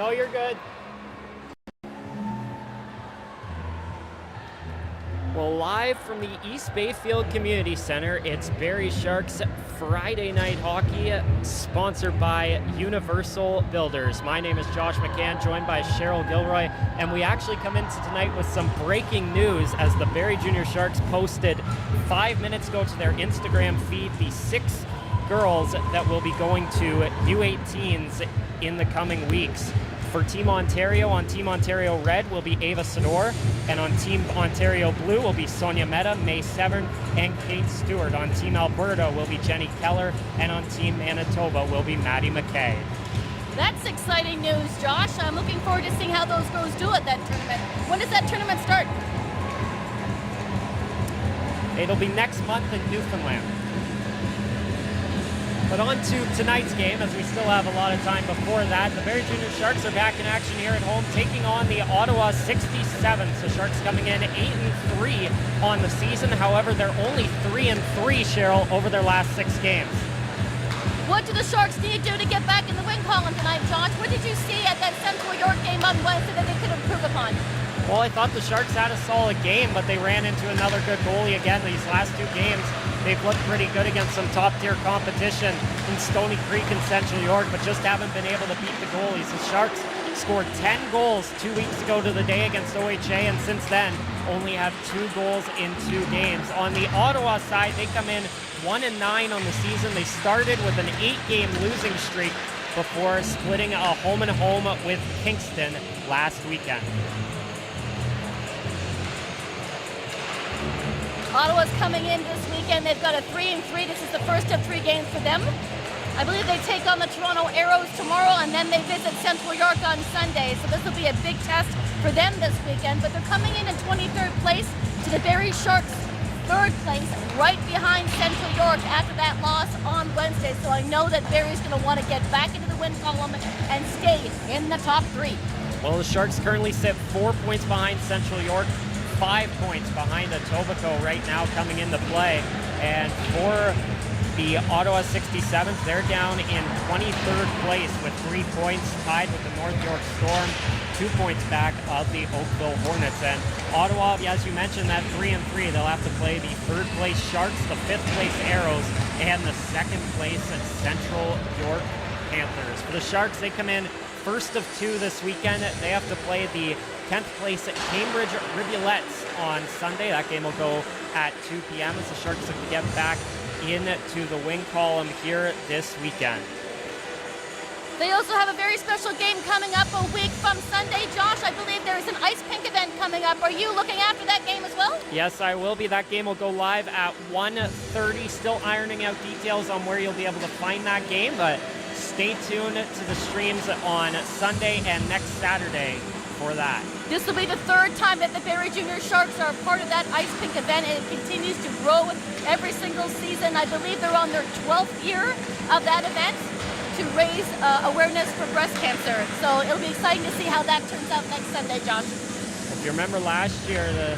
No, you're good. Well, live from the East Bayfield Community Center, it's Barrie Sharks Friday Night Hockey, sponsored by Universal Builders. My name is Josh McCann, joined by Cheryl Gilroy, and we actually come into tonight with some breaking news as the Barrie Junior Sharks posted 5 minutes ago to their Instagram feed the 6 girls that will be going to U18s in the coming weeks. For Team Ontario, on Team Ontario Red will be Ava Sador, and on Team Ontario Blue will be Sonia Mehta, May Severn, and Kate Stewart. On Team Alberta will be Jenny Keller, and on Team Manitoba will be Maddie McKay. That's exciting news, Josh. I'm looking forward to seeing how those girls do at that tournament. When does that tournament start? It'll be next month in Newfoundland. But on to tonight's game, as we still have a lot of time before that. The Barrie Junior Sharks are back in action here at home, taking on the Ottawa 67s. The Sharks coming in 8-3 on the season. However, they're only 3-3, Cheryl, over their last 6 games. What do the Sharks need to do to get back in the win column tonight, Josh? What did you see at that Central York game on Wednesday that they could improve upon? Well, I thought the Sharks had a solid game, but they ran into another good goalie again these last 2 games. They've looked pretty good against some top-tier competition in Stony Creek and Central York, but just haven't been able to beat the goalies. The Sharks scored 10 goals 2 weeks ago to the day against OHA, and since then only have 2 goals in 2 games. On the Ottawa side, they come in 1-9 on the season. They started with an 8-game losing streak before splitting a home-and-home with Kingston last weekend. Ottawa's coming in this weekend. They've got a 3-3. This is the first of 3 games for them. I believe they take on the Toronto Arrows tomorrow, and then they visit Central York on Sunday. So this will be a big test for them this weekend. But they're coming in 23rd place to the Barrie Sharks' 3rd place, right behind Central York after that loss on Wednesday. So I know that Barrie's going to want to get back into the win column and stay in the top 3. Well, the Sharks currently sit 4 points behind Central York, 5 points behind Etobicoke right now coming into play. And for the Ottawa 67s, they're down in 23rd place with 3 points, tied with the North York Storm, 2 points back of the Oakville Hornets. And Ottawa, as you mentioned, that 3-3, they'll have to play the 3rd place Sharks, the 5th place Arrows, and the 2nd place Central York Panthers. For the Sharks, they come in first of 2 this weekend. They have to play the 10th place at Cambridge Rivulettes on Sunday. That game will go at 2 p.m. as the Sharks look to get back into the win column here this weekend. They also have a very special game coming up a week from Sunday. Josh, I believe there is an ice pink event coming up. Are you looking after that game as well? Yes, I will be. That game will go live at 1:30. Still ironing out details on where you'll be able to find that game, but stay tuned to the streams on Sunday and next Saturday for that. This will be the 3rd time that the Barrie Junior Sharks are part of that Ice Pink event, and it continues to grow every single season. I believe they're on their 12th year of that event to raise awareness for breast cancer. So it'll be exciting to see how that turns out next Sunday, Josh. If you remember last year, the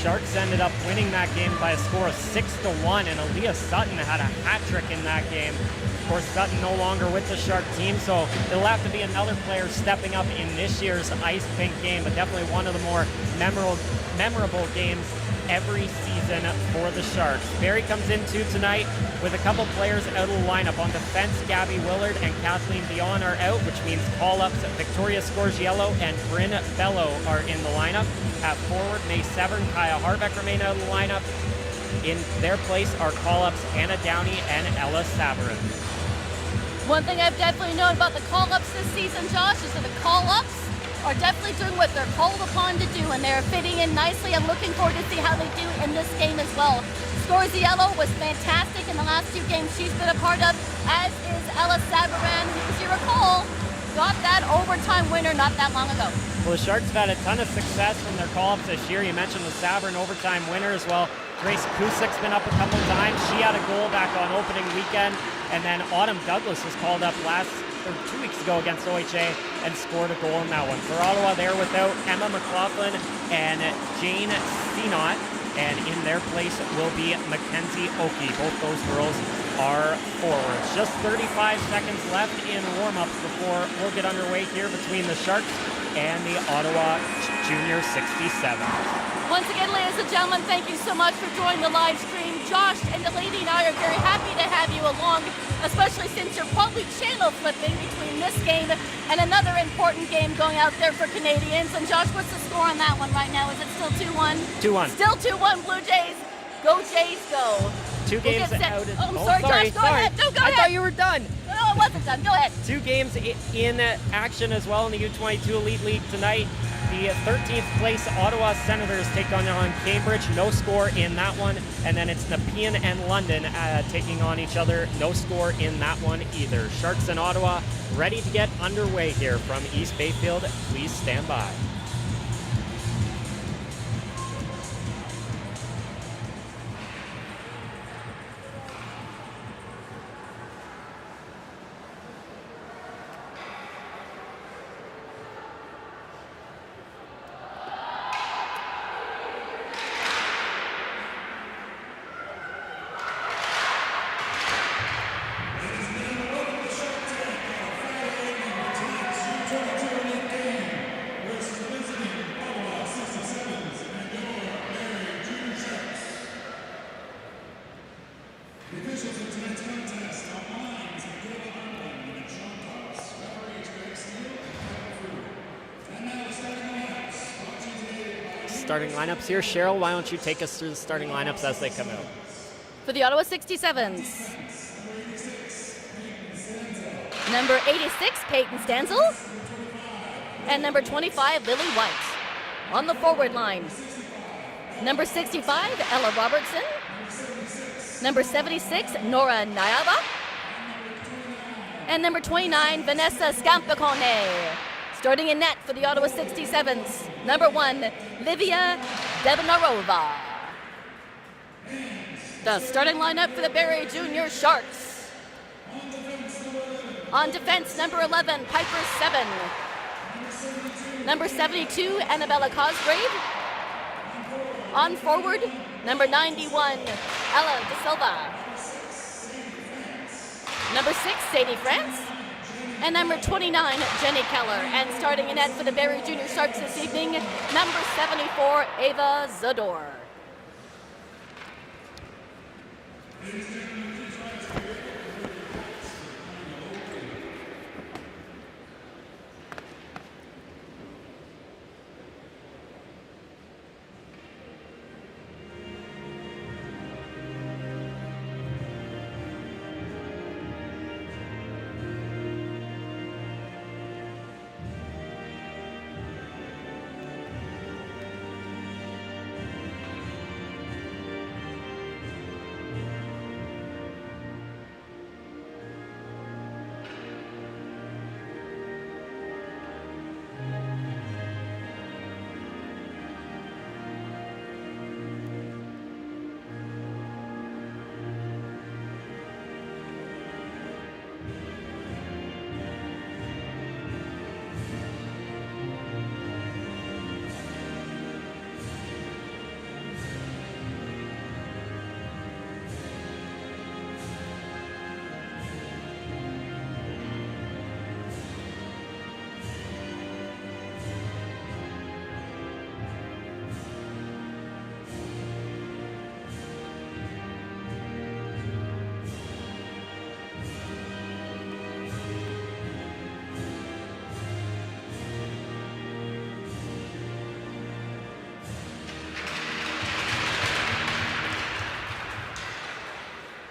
Sharks ended up winning that game by a score of 6-1, and Aaliyah Sutton had a hat trick in that game. Of course, Sutton no longer with the Shark team, so it'll have to be another player stepping up in this year's Ice Pink game, but definitely one of the more memorable games every season for the Sharks. Barrie comes into tonight with a couple players out of the lineup. On defense, Gabby Willard and Kathleen Dion are out, which means call-ups Victoria Scorgiello and Bryn Bello are in the lineup. At forward, May Severn, Kaya Harbeck remain out of the lineup. In their place are call-ups Hannah Downey and Ella Savarin. One thing I've definitely known about the call-ups this season, Josh, is that the call-ups are definitely doing what they're called upon to do, and they're fitting in nicely. I'm looking forward to see how they do in this game as well. Scorziello was fantastic in the last 2 games she's been a part of, as is Ella Savarin, who, as you recall, got that overtime winner not that long ago. Well, the Sharks have had a ton of success from their call-ups this year. You mentioned the Savarin overtime winner as well. Grace Kusik's been up a couple of times. She had a goal back on opening weekend. And then Autumn Douglas was called up 2 weeks ago against OHA and scored a goal in that one. For Ottawa, they're without Emma McLaughlin and Jane Senot. and in their place will be Mackenzie Oakey. Both those girls are forwards. Just 35 seconds left in warm-ups before we'll get underway here between the Sharks and the Ottawa Junior 67. Once again, ladies and gentlemen, thank you so much for joining the live stream. Josh and the lady and I are very happy to have you along, especially since you're probably channel flipping between this game and another important game going out there for Canadians. And Josh, what's the score on that one right now? Is it still 2-1? 2-1. Still 2-1, Blue Jays. Go Jays, go. Two games out. Oh, I'm sorry, Josh, go ahead. No, go I ahead. thought you were done. No, I wasn't done. Go ahead. Two games in action as well in the U22 Elite League tonight. The 13th place Ottawa Senators take on Cambridge. No score in that one. And then it's Nepean and London taking on each other. No score in that one either. Sharks and Ottawa ready to get underway here from East Bayfield. Please stand by. Starting lineups here. Cheryl, why don't you take us through the starting lineups as they come out? For the Ottawa 67s, number 86, Peyton Stanzel, and number 25, Lily White. On the forward line, number 65, Ella Robertson, number 76, Nora Nyaba, and number 29, Vanessa Scampicone. Starting in net for the Ottawa 67s, number 1, Livia Debnarova. The starting lineup for the Barrie Junior Sharks. On defense, number 11, Piper 7. Number 72, Annabella Cosgrave. On forward, number 91, Ella De Silva. Number 6, Sadie France. And number 29, Jenny Keller. And starting in net for the Barrie Junior Sharks this evening, number 74, Ava Zador.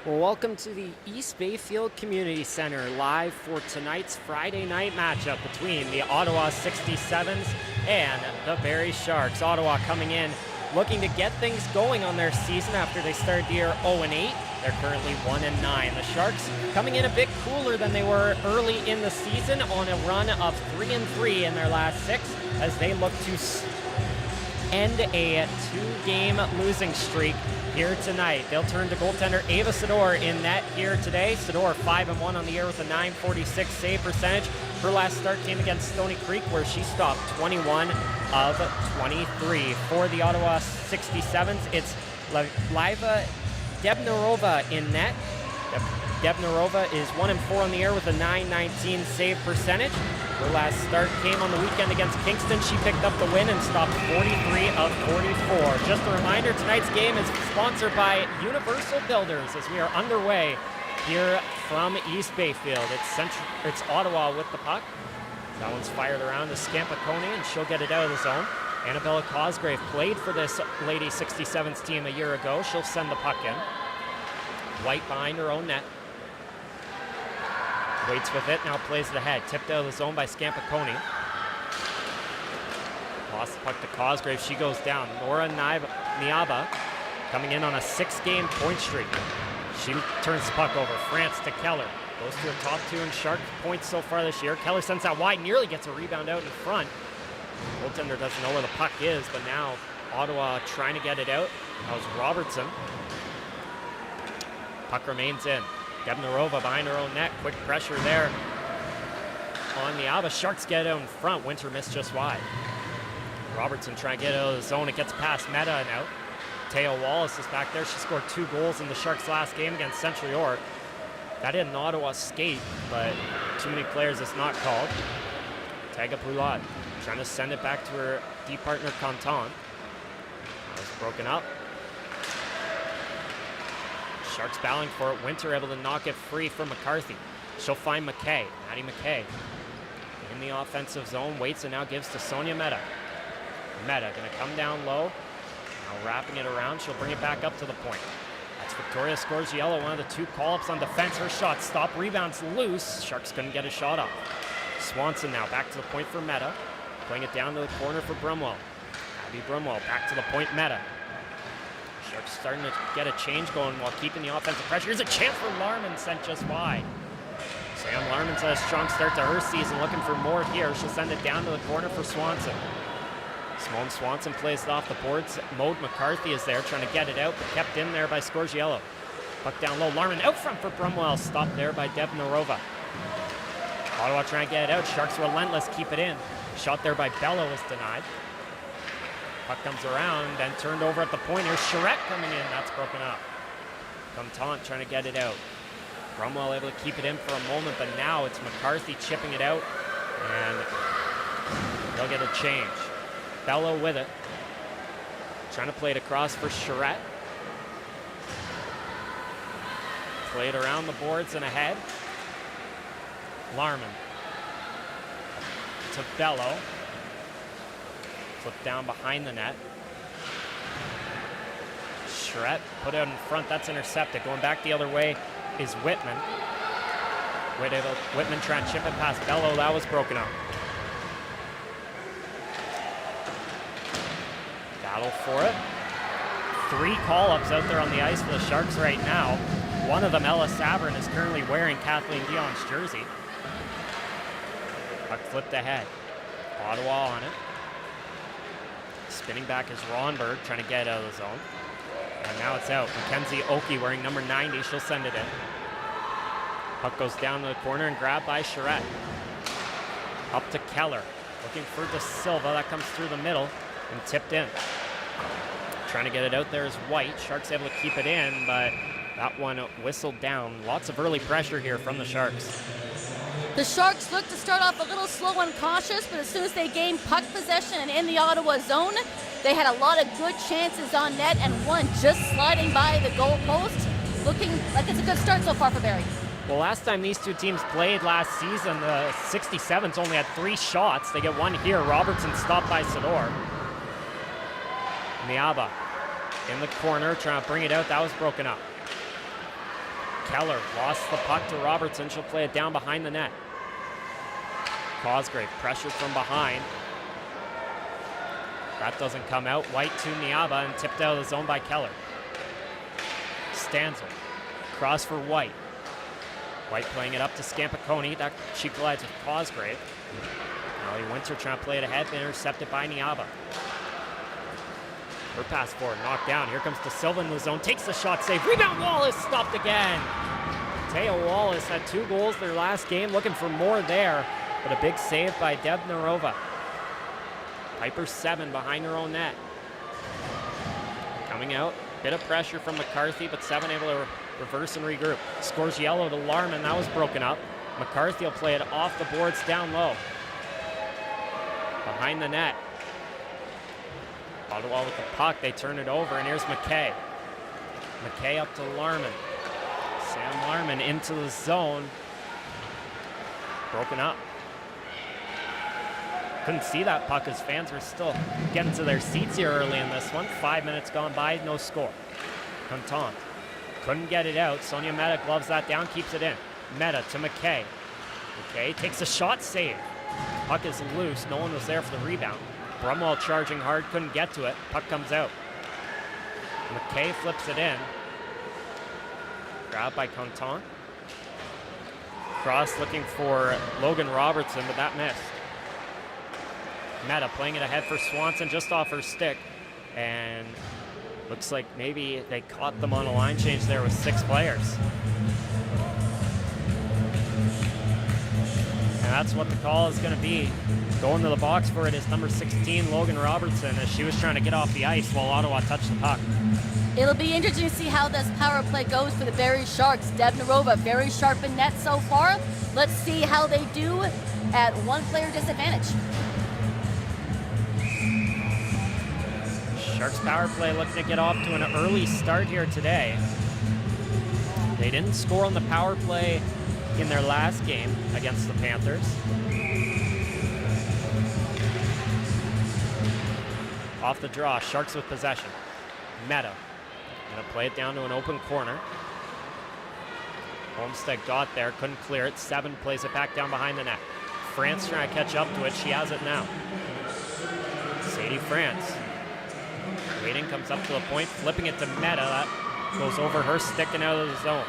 Well, welcome to the East Bayfield Community Center, live for tonight's Friday night matchup between the Ottawa 67s and the Barrie Sharks. Ottawa coming in looking to get things going on their season after they started the year 0-8. They're currently 1-9. The Sharks coming in a bit cooler than they were early in the season on a run of 3-3 in their last 6 as they look to end a 2-game losing streak here tonight. They'll turn to goaltender Ava Sador in net here today. Sador 5-1 on the year with a .946 save percentage. Her last start came against Stony Creek, where she stopped 21 of 23. For the Ottawa 67s, it's Liva Debnarova in net. Debnarova is 1-4 on the year with a .919 save percentage. Her last start came on the weekend against Kingston. She picked up the win and stopped 43 of 44. Just a reminder, tonight's game is sponsored by Universal Builders as we are underway here from East Bayfield. It's Ottawa with the puck. That one's fired around to Scampicone, and she'll get it out of the zone. Annabella Cosgrave played for this Lady 67s team a year ago. She'll send the puck in. White behind her own net. Waits with it, now plays it ahead. Tipped out of the zone by Scampicone. Lost the puck to Cosgrave, she goes down. Nora Niaba coming in on a 6-game point streak. She turns the puck over. France to Keller. Goes to her top 2 in Shark points so far this year. Keller sends that wide, nearly gets a rebound out in front. Goaltender doesn't know where the puck is, but now Ottawa trying to get it out. That was Robertson. Puck remains in. Debnarova behind her own net. Quick pressure there on the Alba. Sharks get out in front. Winter missed just wide. Robertson trying to get out of the zone. It gets past Meta and out. Teo Wallace is back there. She scored 2 goals in the Sharks' last game against Central York. That is an Ottawa skate, but too many players it's not called. Taga Poulat trying to send it back to her D partner Canton. That was broken up. Sharks battling for it. Winter able to knock it free from McCarthy. She'll find McKay. Maddie McKay in the offensive zone. Waits and now gives to Sonia Meta. Meta going to come down low. Now wrapping it around. She'll bring it back up to the point. That's Victoria Scorgiello, one of the 2 call-ups on defense. Her shot stopped. Rebounds loose. Sharks couldn't get a shot up. Swanson now back to the point for Meta. Playing it down to the corner for Brumwell. Abby Brumwell back to the point. Meta. Sharks starting to get a change going while keeping the offensive pressure. Here's a chance for Larman, sent just wide. Sam Larman's had a strong start to her season, looking for more here. She'll send it down to the corner for Swanson. Simone Swanson plays it off the boards. Maude McCarthy is there trying to get it out, but kept in there by Scorgiello. Puck down low. Larman out front for Brumwell. Stopped there by Debnarova. Ottawa trying to get it out. Sharks relentless, keep it in. Shot there by Bello is denied. Puck comes around, then turned over at the point. Here's Charette coming in. That's broken up. Canton trying to get it out. Brumwell able to keep it in for a moment, but now it's McCarthy chipping it out, and they'll get a change. Bello with it. Trying to play it across for Charette. Play it around the boards and ahead. Larman to Bello. Flip down behind the net. Charette put out in front. That's intercepted. Going back the other way is Whitman. Whitman trying to chip it past Bello. That was broken up. Battle for it. 3 call-ups out there on the ice for the Sharks right now. One of them, Ella Sabrin, is currently wearing Kathleen Dion's jersey. Puck flipped ahead. Ottawa on it. Spinning back is Ronberg, trying to get out of the zone. And now it's out. Mackenzie Oki wearing number 90. She'll send it in. Puck goes down to the corner and grabbed by Charette. Up to Keller. Looking for De Silva. That comes through the middle and tipped in. Trying to get it out there is White. Sharks able to keep it in, but that one whistled down. Lots of early pressure here from the Sharks. The Sharks look to start off a little slow and cautious, but as soon as they gained puck possession and in the Ottawa zone, they had a lot of good chances on net, and one just sliding by the goal post. Looking like it's a good start so far for Barrie. Well, last time these 2 teams played last season, the 67s only had 3 shots. They get one here. Robertson stopped by Sador. Niaba in the corner, trying to bring it out. That was broken up. Keller lost the puck to Robertson. She'll play it down behind the net. Cosgrave pressured from behind. That doesn't come out. White to Niaba and tipped out of the zone by Keller. Stanzel. Cross for White. White playing it up to Scampicone. That she collides with Cosgrave. Molly Winter trying to play it ahead, intercepted by Niaba. Her pass forward, knocked down. Here comes De Silva in the zone, takes the shot, save. Rebound, Wallace, stopped again. Taya Wallace had 2 goals their last game, looking for more there, but a big save by Deb Narova. Piper 7 behind her own net. Coming out, bit of pressure from McCarthy, but 7 able to reverse and regroup. Scores yellow to Larman, that was broken up. McCarthy will play it off the boards down low. Behind the net. Ottawa with the puck, they turn it over, and here's McKay. McKay up to Larman. Sam Larman into the zone. Broken up. Couldn't see that puck as fans were still getting to their seats here early in this one. 5 minutes gone by, no score. Contant couldn't get it out. Sonia Meta gloves that down, keeps it in. Meta to McKay. McKay takes a shot, save. Puck is loose, no one was there for the rebound. Brumwell charging hard, couldn't get to it. Puck comes out. McKay flips it in. Grabbed by Contant. Cross looking for Logan Robertson, but that missed. Meta playing it ahead for Swanson, just off her stick. And looks like maybe they caught them on a line change there with 6 players. And that's what the call is going to be. Going to the box for it is number 16, Logan Robertson, as she was trying to get off the ice while Ottawa touched the puck. It'll be interesting to see how this power play goes for the Barrie Sharks. Deb Narova, very sharp in net so far. Let's see how they do at 1-player disadvantage. Sharks power play looking to get off to an early start here today. They didn't score on the power play in their last game against the Panthers. Off the draw, Sharks with possession. Meta gonna play it down to an open corner. Olmstead got there, couldn't clear it. 7 plays it back down behind the net. France trying to catch up to it, she has it now. Sadie France. Waiting, comes up to the point, flipping it to Meta. That goes over her stick and out of the zone.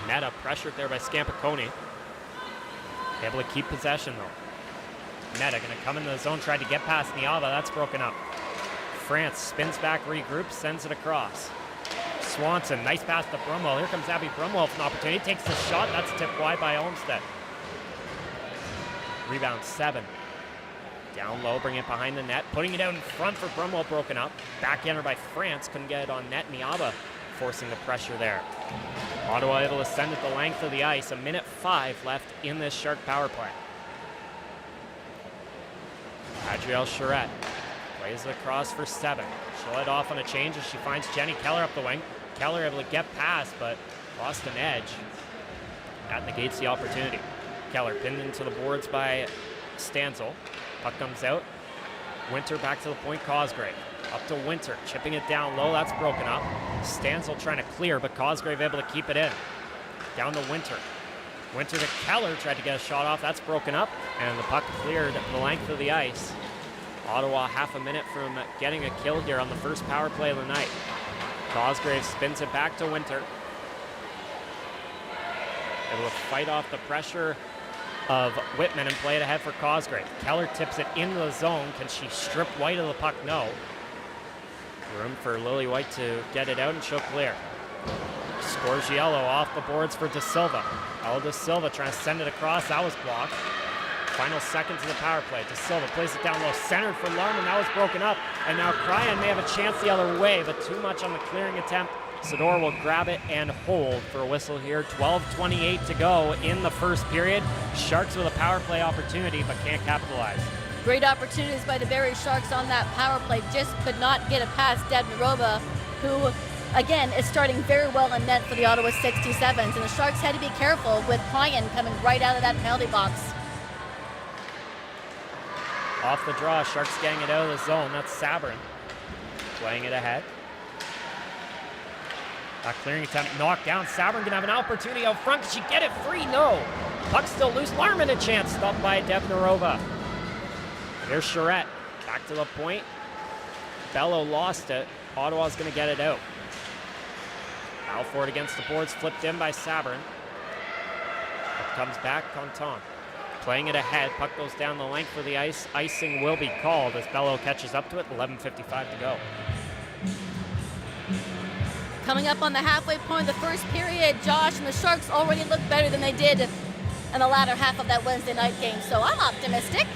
Meta pressured there by Scampiconi. Able to keep possession though. Meta gonna come into the zone, tried to get past Niava, that's broken up. France spins back, regroups, sends it across. Swanson, nice pass to Brumwell. Here comes Abby Brumwell with an opportunity, takes the shot, that's tipped wide by Olmstead. Rebound 7. Down low, bring it behind the net, putting it out in front for Brumwell, broken up. Backhander by France, couldn't get it on net. Niava forcing the pressure there. Ottawa able to send it the length of the ice. 1:05 left in this Shark power play. Adrielle Charette plays it across for 7. She'll head off on a change as she finds Jenny Keller up the wing. Keller able to get past, but lost an edge. That negates the opportunity. Keller pinned into the boards by Stanzel. Puck comes out. Winter back to the point, Cosgrave. Up to Winter, chipping it down low, that's broken up. Stansel trying to clear, but Cosgrave able to keep it in. Down to Winter. Winter to Keller, tried to get a shot off, that's broken up, and the puck cleared the length of the ice. Ottawa half a minute from getting a kill here on the first power play of the night. Cosgrave spins it back to Winter. Able to fight off the pressure of Whitman and play it ahead for Cosgrave. Keller tips it into the zone. Can she strip White of the puck? No. Room for Lily White to get it out and she'll clear. Scores yellow off the boards for De Silva. Ella De Silva trying to send it across. That was blocked. Final seconds of the power play. De Silva plays it down low. Centered for Larman. That was broken up. And now Cryan may have a chance the other way, but too much on the clearing attempt. Sador will grab it and hold for a whistle here. 12:28 to go in the first period. Sharks with a power play opportunity, but can't capitalize. Great opportunities by the Barrie Sharks on that power play. Just could not get it past Deb Narova, who, again, is starting very well in net for the Ottawa 67s. And the Sharks had to be careful with Cryan coming right out of that penalty box. Off the draw, Sharks getting it out of the zone. That's Sabrin playing it ahead. That clearing attempt knocked down. Sabrin can have an opportunity out front. Can she get it free? No. Puck still loose. Larman a chance. Stopped by Deb Narova. Here's Charette. Back to the point. Bello lost it. Ottawa's going to get it out. Foul for it against the boards. Flipped in by Sabrin. It comes back. Contant Playing it ahead, puck goes down the length of the ice. Icing will be called as Bello catches up to it, 11:55 to go. Coming up on the halfway point of the first period, Josh, and the Sharks already look better than they did in the latter half of that Wednesday night game, so I'm optimistic.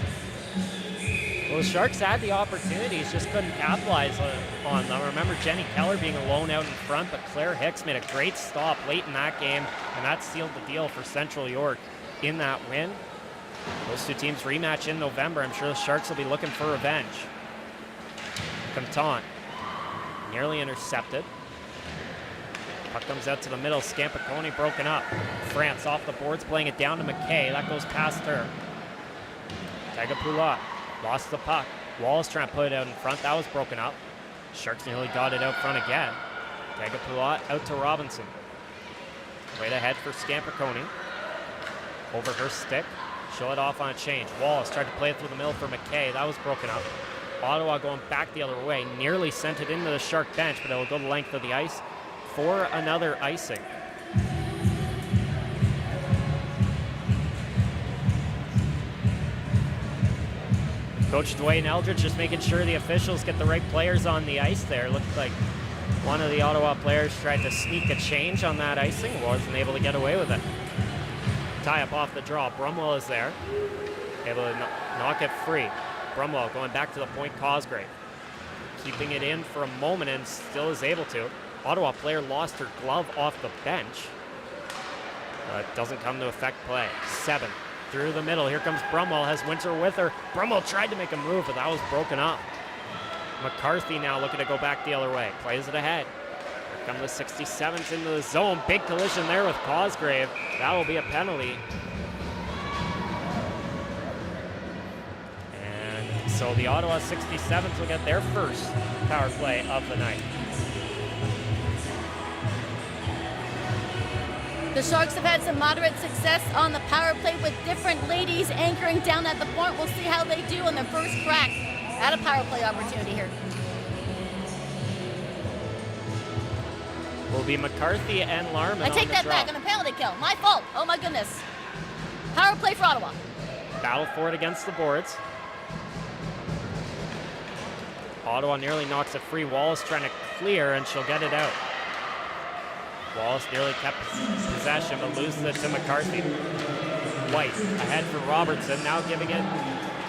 Well, the Sharks had the opportunities, just couldn't capitalize on them. Remember Jenny Keller being alone out in front, but Claire Hicks made a great stop late in that game, and that sealed the deal for Central York in that win. Those two teams rematch in November. I'm sure the Sharks will be looking for revenge. Compton, nearly intercepted. Puck comes out to the middle, Scampicone broken up. France off the boards, playing it down to McKay. That goes past her. Tagapula lost the puck. Wallace trying to put it out in front. That was broken up. Sharks nearly got it out front again. Tagapula out to Robinson. Right ahead for Scampicone. Over her stick. Show it off on a change. Wallace tried to play it through the middle for McKay. That was broken up. Ottawa going back the other way. Nearly sent it into the Shark bench, but it will go the length of the ice for another icing. Coach Dwayne Eldridge just making sure the officials get the right players on the ice there. Looked like one of the Ottawa players tried to sneak a change on that icing. Wasn't able to get away with it. Tie up off the draw. Brumwell is there. Able to knock it free. Brumwell going back to the point. Cosgrave keeping it in for a moment and still is able to. Ottawa player lost her glove off the bench. But doesn't come to affect play. 7 through the middle. Here comes Brumwell. Has Winter with her. Brumwell tried to make a move, but that was broken up. McCarthy now looking to go back the other way. Plays it ahead. Here come the 67s into the zone. Big collision there with Cosgrave. That will be a penalty. And so the Ottawa 67s will get their first power play of the night. The Sharks have had some moderate success on the power play with different ladies anchoring down at the point. We'll see how they do on their first crack at a power play opportunity here. Will be McCarthy and Larman. I take that back on a penalty kill. My fault. Oh my goodness. Power play for Ottawa. Battle for it against the boards. Ottawa nearly knocks it free. Wallace trying to clear, and she'll get it out. Wallace nearly kept possession, but loses it to McCarthy. White ahead for Robertson, now giving it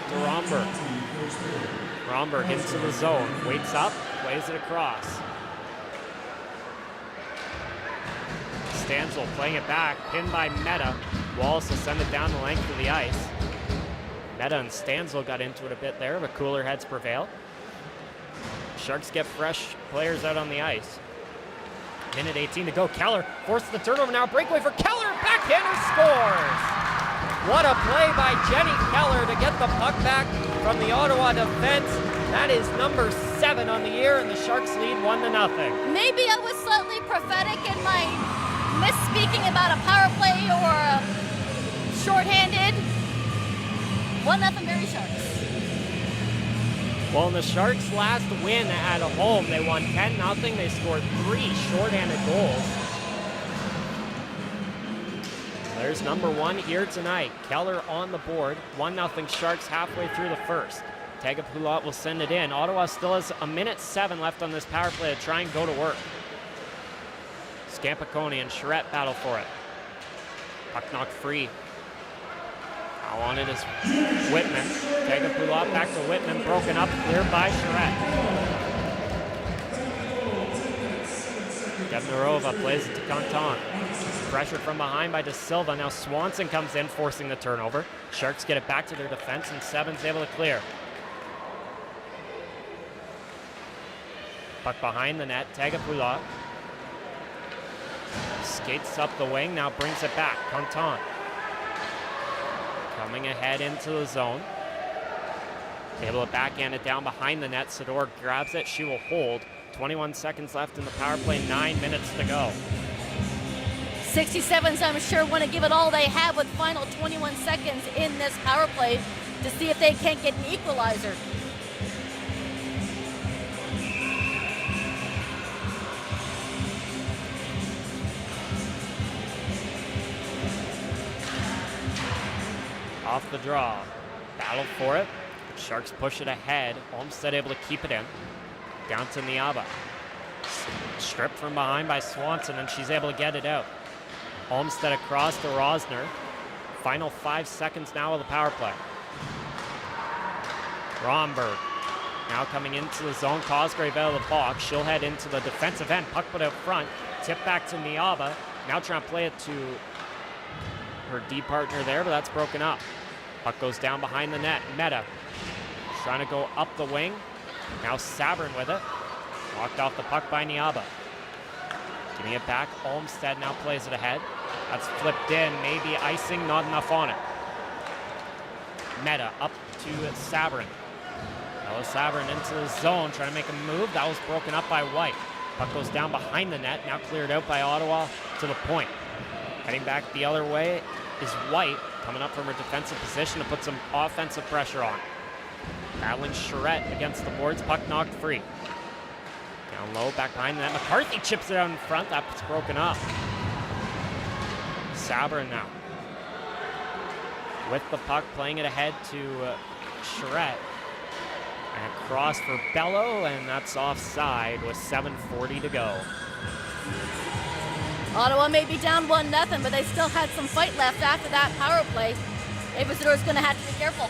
to Romberg. Romberg into the zone, waits up, plays it across. Stansel playing it back, pinned by Meta. Wallace will send it down the length of the ice. Meta and Stansel got into it a bit there, but cooler heads prevail. Sharks get fresh players out on the ice. Minute 18 to go. Keller forces the turnover now. Breakaway for Keller. Backhander scores. What a play by Jenny Keller to get the puck back from the Ottawa defense. That is number 7 on the year, and the Sharks lead 1-0. Maybe I was slightly prophetic in my misspeaking about a power play or a shorthanded. 1-0 Barrie Sharks. Well, in the Sharks' last win at home, they won 10-0. They scored 3 shorthanded goals. There's number 1 here tonight. Keller on the board. 1-0 Sharks halfway through the first. Tagapulot will send it in. Ottawa still has a minute 7 left on this power play to try and go to work. Scampicone and Charette battle for it. Puck knocked free. Now on it is Whitman. Tagapulot back to Whitman, broken up, cleared by Charette. Devnerova plays it to Canton. Pressure from behind by De Silva. Now Swanson comes in, forcing the turnover. Sharks get it back to their defense, and 7's able to clear. Puck behind the net, Tagapulot. Skates up the wing, now brings it back. Canton. Coming ahead into the zone. Able to backhand it down behind the net. Sador grabs it. She will hold. 21 seconds left in the power play. 9 minutes to go. 67s, I'm sure, want to give it all they have with final 21 seconds in this power play to see if they can't get an equalizer. Off the draw. Battle for it. Sharks push it ahead. Olmsted able to keep it in. Down to Niaba. Stripped from behind by Swanson, and she's able to get it out. Olmsted across to Rosner. Final 5 seconds now of the power play. Romberg now coming into the zone. Cosgrave out of the box. She'll head into the defensive end. Puck put out front. Tip back to Niaba. Now trying to play it to her D partner there, but that's broken up. Puck goes down behind the net. Meta trying to go up the wing. Now Sabrin with it. Walked off the puck by Niaba. Giving it back. Olmsted now plays it ahead. That's flipped in. Maybe icing, not enough on it. Meta up to Sabrin. Sabrin into the zone, trying to make a move. That was broken up by White. Puck goes down behind the net. Now cleared out by Ottawa to the point. Heading back the other way is White, coming up from her defensive position to put some offensive pressure on. Battling Charette against the boards. Puck knocked free. Down low, back behind the net. McCarthy chips it out in front. That's broken up. Sabrin now with the puck, playing it ahead to Charette. And cross for Bello, and that's offside with 7:40 to go. Ottawa may be down 1-0, but they still had some fight left after that power play. Isidor's going to have to be careful.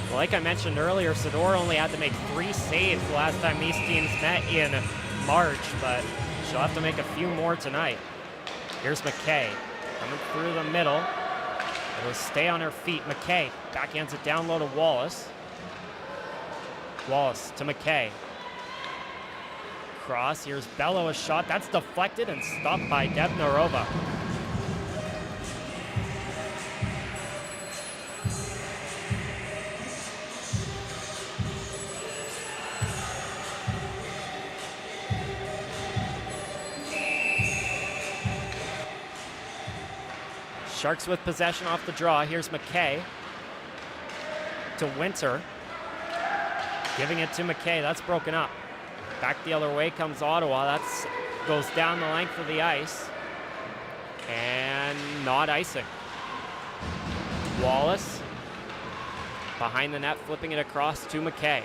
Well, like I mentioned earlier, Sador only had to make 3 saves the last time these teams met in March, but she'll have to make a few more tonight. Here's McKay coming through the middle. It'll stay on her feet. McKay backhands it down low to Wallace. Wallace to McKay. Cross, here's Bello, a shot. That's deflected and stopped by Devnarova. Sharks with possession off the draw. Here's McKay to Winter. Giving it to McKay. That's broken up. Back the other way comes Ottawa. That goes down the length of the ice. And not icing. Wallace behind the net, flipping it across to McKay.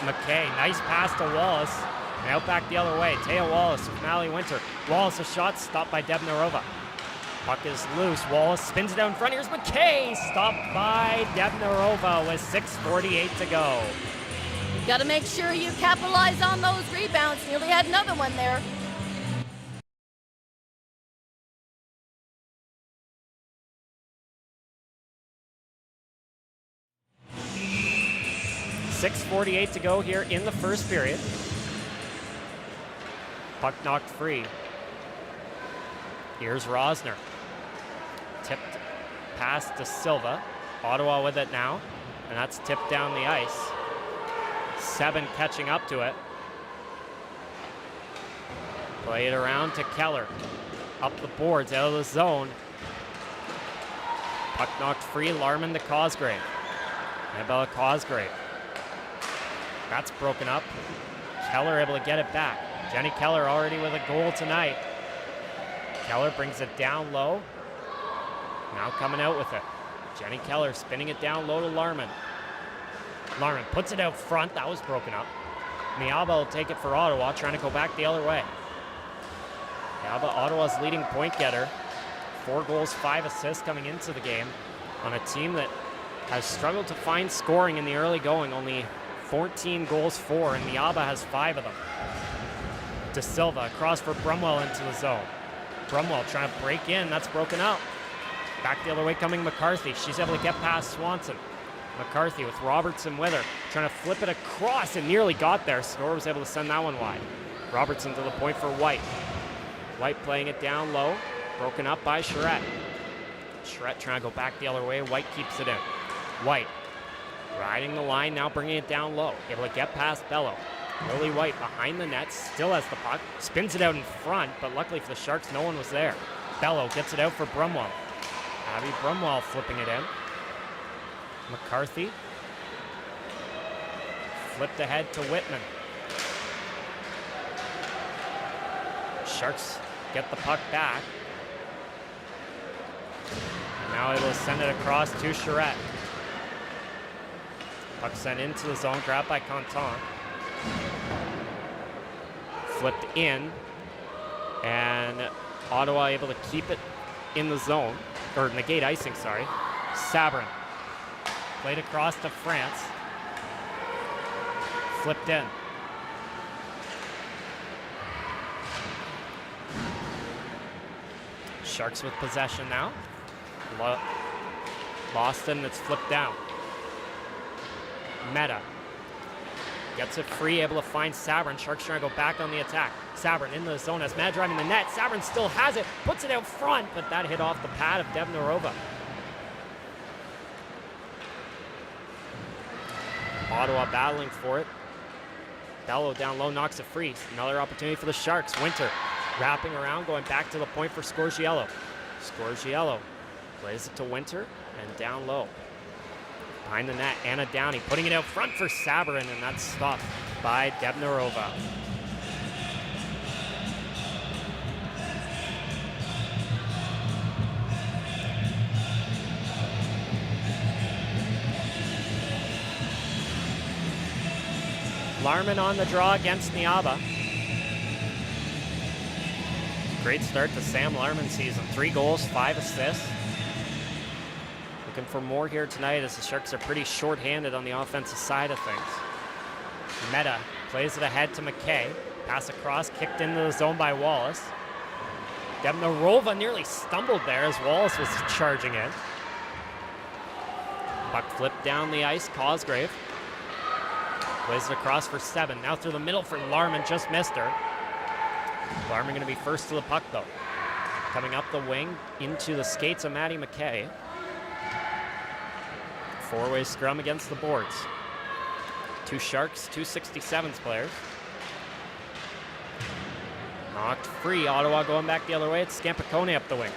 McKay, nice pass to Wallace. And out back the other way. Taya Wallace with Mally Winter. Wallace, a shot stopped by Devnarova. Puck is loose. Wallace spins it down in front. Here's McKay. Stopped by Devnarova with 6:48 to go. You got to make sure you capitalize on those rebounds. Nearly had another one there. .648 to go here in the first period. Puck knocked free. Here's Rosner. Tipped pass to Silva. Ottawa with it now, and that's tipped down the ice. 7 catching up to it. Play it around to Keller. Up the boards, out of the zone. Puck knocked free, Larman to Cosgrave. Annabella Cosgrave. That's broken up. Keller able to get it back. Jenny Keller already with a goal tonight. Keller brings it down low. Now coming out with it. Jenny Keller spinning it down low to Larman. Larman puts it out front. That was broken up. Niaba will take it for Ottawa, trying to go back the other way. Niaba, Ottawa's leading point getter. 4 goals, 5 assists coming into the game on a team that has struggled to find scoring in the early going. Only 14 goals for, and Niaba has 5 of them. De Silva, across for Brumwell into the zone. Brumwell trying to break in, that's broken up. Back the other way coming McCarthy. She's able to get past Swanson. McCarthy with Robertson with her, trying to flip it across and nearly got there. Snore was able to send that one wide. Robertson to the point for White. White playing it down low, broken up by Charette. Charette trying to go back the other way. White keeps it in. White riding the line, now bringing it down low. Able to get past Bello. Lily White behind the net, still has the puck. Spins it out in front, but luckily for the Sharks, no one was there. Bello gets it out for Brumwell. Abby Brumwell flipping it in. McCarthy. Flipped ahead to Whitman. Sharks get the puck back. Now able to send it across to Charette. Puck sent into the zone, grabbed by Canton. Flipped in, and Ottawa able to keep it in the zone, or negate icing, sorry. Sabrin played across to France. Flipped in. Sharks with possession now. Boston, it's flipped down. Meta gets it free, able to find Sabrin. Sharks trying to go back on the attack. Sabrin into the zone as Meta driving the net. Sabrin still has it, puts it out front, but that hit off the pad of Devnarova. Ottawa battling for it. Bellow down low, knocks it free. Another opportunity for the Sharks. Winter wrapping around, going back to the point for Scorgiello. Scorgiello plays it to Winter and down low. Behind the net, Anna Downey putting it out front for Sabrin, and that's stopped by Devnarova. Larman on the draw against Niaba. Great start to Sam Larman's season. 3 goals, 5 assists. Looking for more here tonight as the Sharks are pretty short-handed on the offensive side of things. Meta plays it ahead to McKay. Pass across, kicked into the zone by Wallace. Devnarova nearly stumbled there as Wallace was charging in. Puck flipped down the ice, Cosgrave. Plays it across for 7. Now through the middle for Larman, just missed her. Larman going to be first to the puck though. Coming up the wing into the skates of Maddie McKay. 4-way scrum against the boards. 2 Sharks, 2 67s players. Knocked free, Ottawa going back the other way. It's Scampicone up the wing.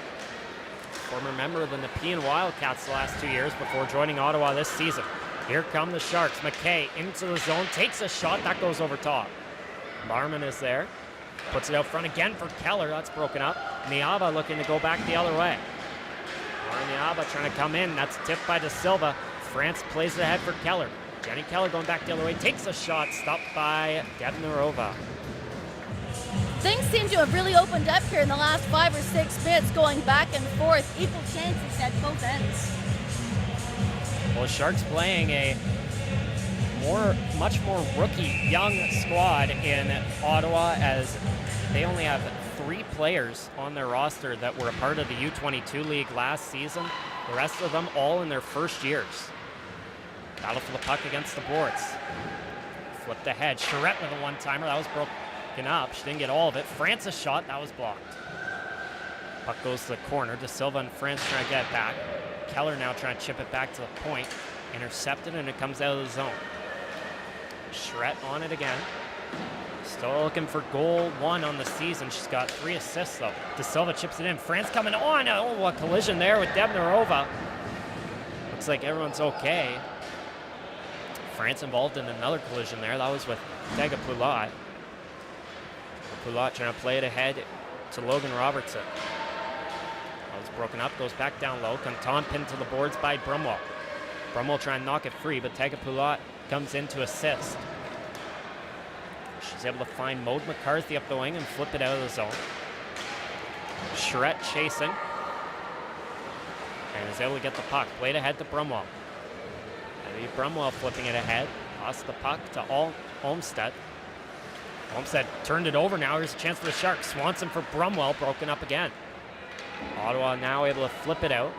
Former member of the Nepean Wildcats the last 2 years before joining Ottawa this season. Here come the Sharks. McKay into the zone, takes a shot, that goes over top. Larman is there, puts it out front again for Keller, that's broken up. Niaba looking to go back the other way. Niaba trying to come in, that's tipped by De Silva. France plays it ahead for Keller. Jenny Keller going back the other way, takes a shot, stopped by Devnarova. Things seem to have really opened up here in the last 5 or 6 minutes, going back and forth, equal chances at both ends. Well, Sharks playing a much more rookie, young squad in Ottawa, as they only have 3 players on their roster that were a part of the U22 league last season. The rest of them all in their first years. Battle for the puck against the boards. Flipped ahead. Charette with a one-timer. That was broken up. She didn't get all of it. France's shot. That was blocked. Puck goes to the corner. De Silva and France trying to get it back. Keller now trying to chip it back to the point. Intercepted, and it comes out of the zone. Charette on it again. Still looking for goal 1 on the season. She's got 3 assists, though. De Silva chips it in. France coming on. Oh, a collision there with Devnarova. Looks like everyone's okay. France involved in another collision there. That was with Tega Poulat. Poulat trying to play it ahead to Logan Robertson. That was broken up. Goes back down low. Canton pinned to the boards by Brumwell. Brumwell trying to knock it free, but Tega Poulat comes in to assist. She's able to find Maude McCarthy up the wing and flip it out of the zone. Charette chasing. And is able to get the puck. Played ahead to Brumwell. Eddie Brumwell flipping it ahead. Lost the puck to Olmstead. Olmstead turned it over now. Here's a chance for the Sharks. Swanson for Brumwell, broken up again. Ottawa now able to flip it out.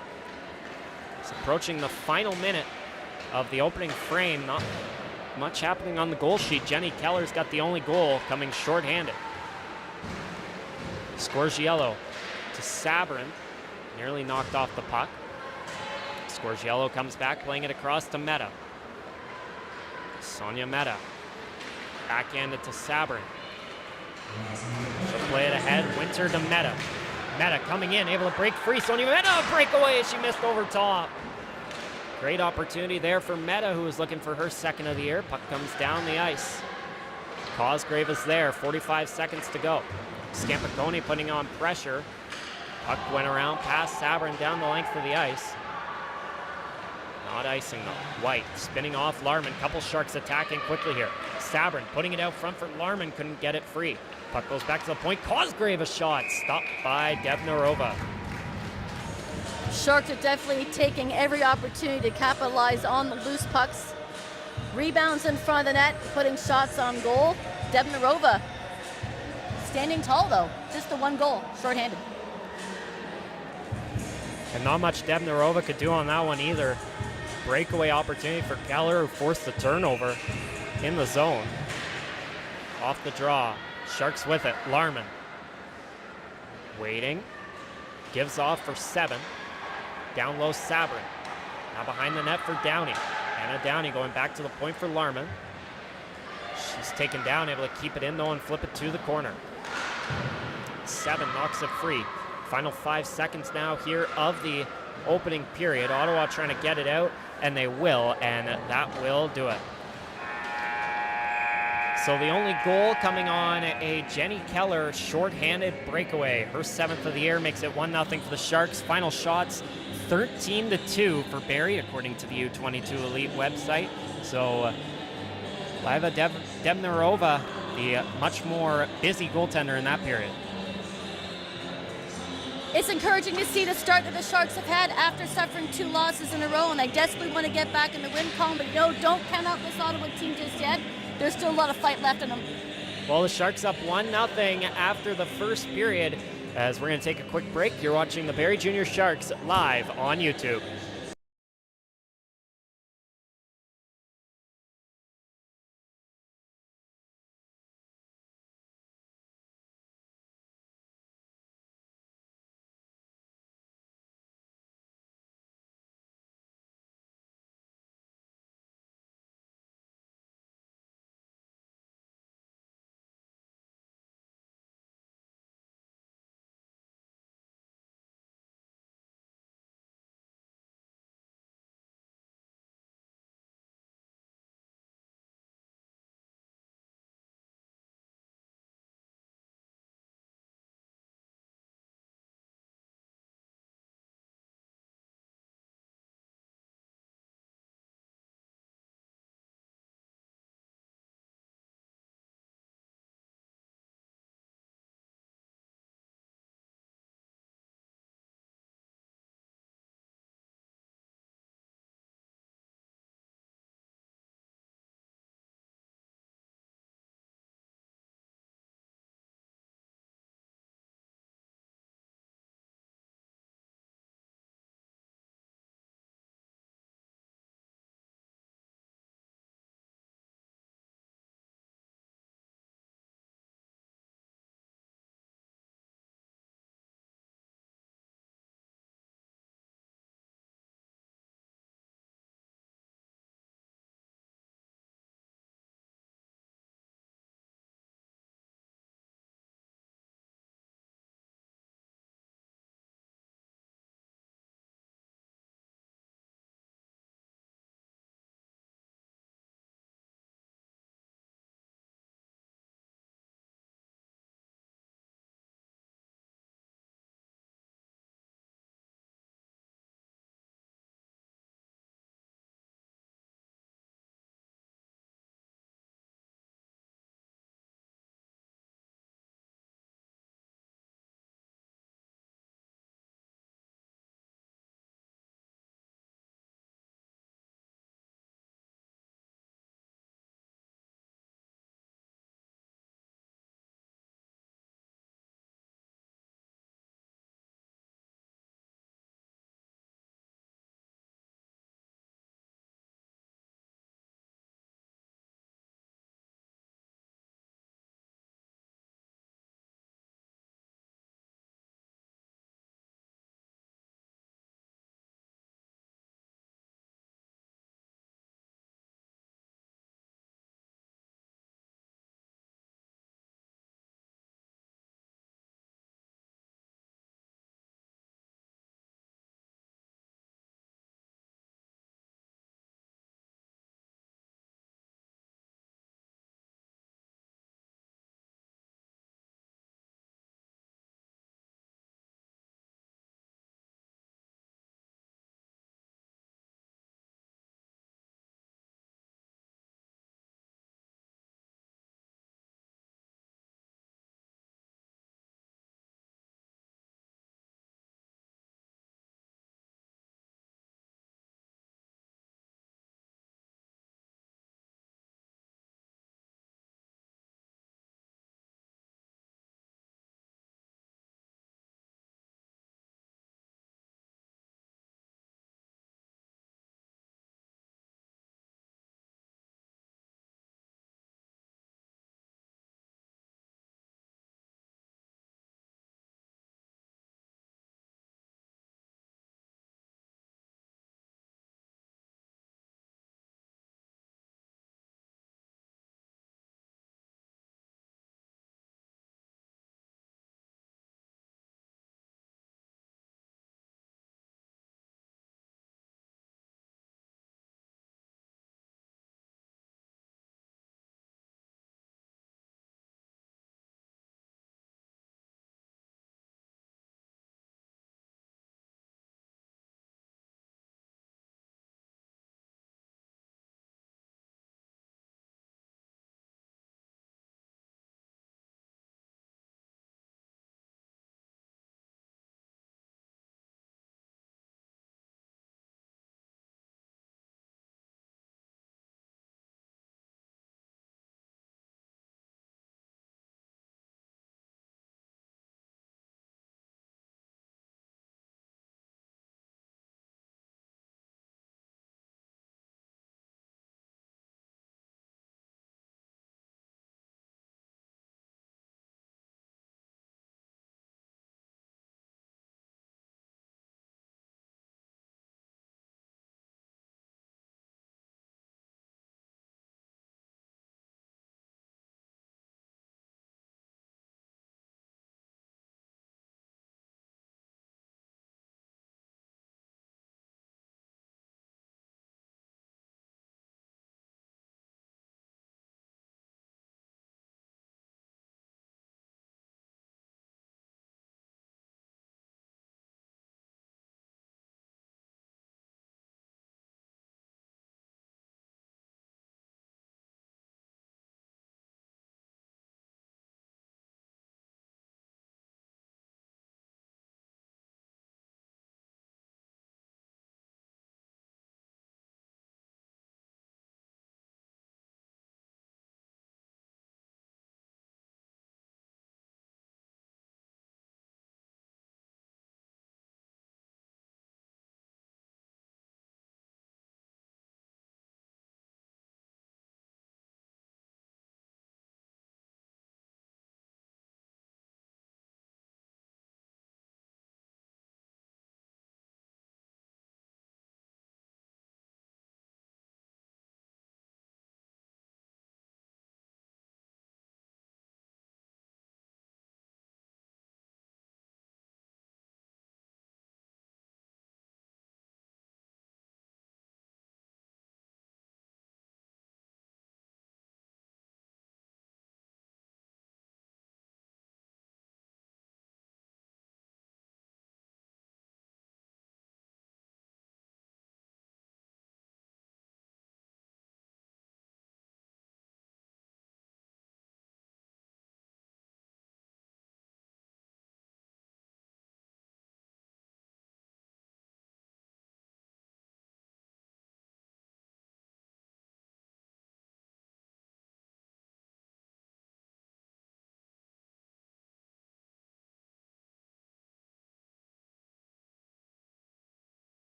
It's approaching the final minute of the opening frame. Not much happening on the goal sheet. Jenny Keller's got the only goal, coming shorthanded. Scorgiello to Sabrin. Nearly knocked off the puck. Scorgiello comes back, playing it across to Meta. Sonia Meta. Backhanded to Sabrin. She'll play it ahead. Winter to Meta. Meta coming in, able to break free. Sonia Meta, breakaway. She missed over top. Great opportunity there for Meta, who was looking for her second of the year. Puck comes down the ice. Cosgrave is there. 45 seconds to go. Scampicone putting on pressure. Puck went around past Sabrin down the length of the ice. Not icing though. White spinning off Larman. Couple Sharks attacking quickly here. Sabrin putting it out front for Larman. Couldn't get it free. Puck goes back to the point. Cosgrave a shot. Stopped by Devnarova. Sharks are definitely taking every opportunity to capitalize on the loose pucks. Rebounds in front of the net, putting shots on goal. Devnarova standing tall though. Just the one goal, shorthanded. And not much Devnarova could do on that one either. Breakaway opportunity for Keller, who forced the turnover in the zone. Off the draw. Sharks with it. Larman. Waiting. Gives off for 7. Down low, Sabrin. Now behind the net for Downey. Anna Downey going back to the point for Larman. She's taken down, able to keep it in though and flip it to the corner. 7 knocks it free. Final 5 seconds now here of the opening period. Ottawa trying to get it out, and they will, and that will do it. So the only goal coming on a Jenny Keller shorthanded breakaway. Her 7th of the year makes it 1-0 for the Sharks. Final shots 13-2 for Barrie, according to the U22 Elite website. So Liva Devnarova, the much more busy goaltender in that period. It's encouraging to see the start that the Sharks have had after suffering 2 losses in a row, and they desperately want to get back in the win column, but don't count out this Ottawa team just yet. There's still a lot of fight left in them. Well, the Sharks up 1-0 after the first period. As we're going to take a quick break, you're watching the Barrie Junior Sharks live on YouTube.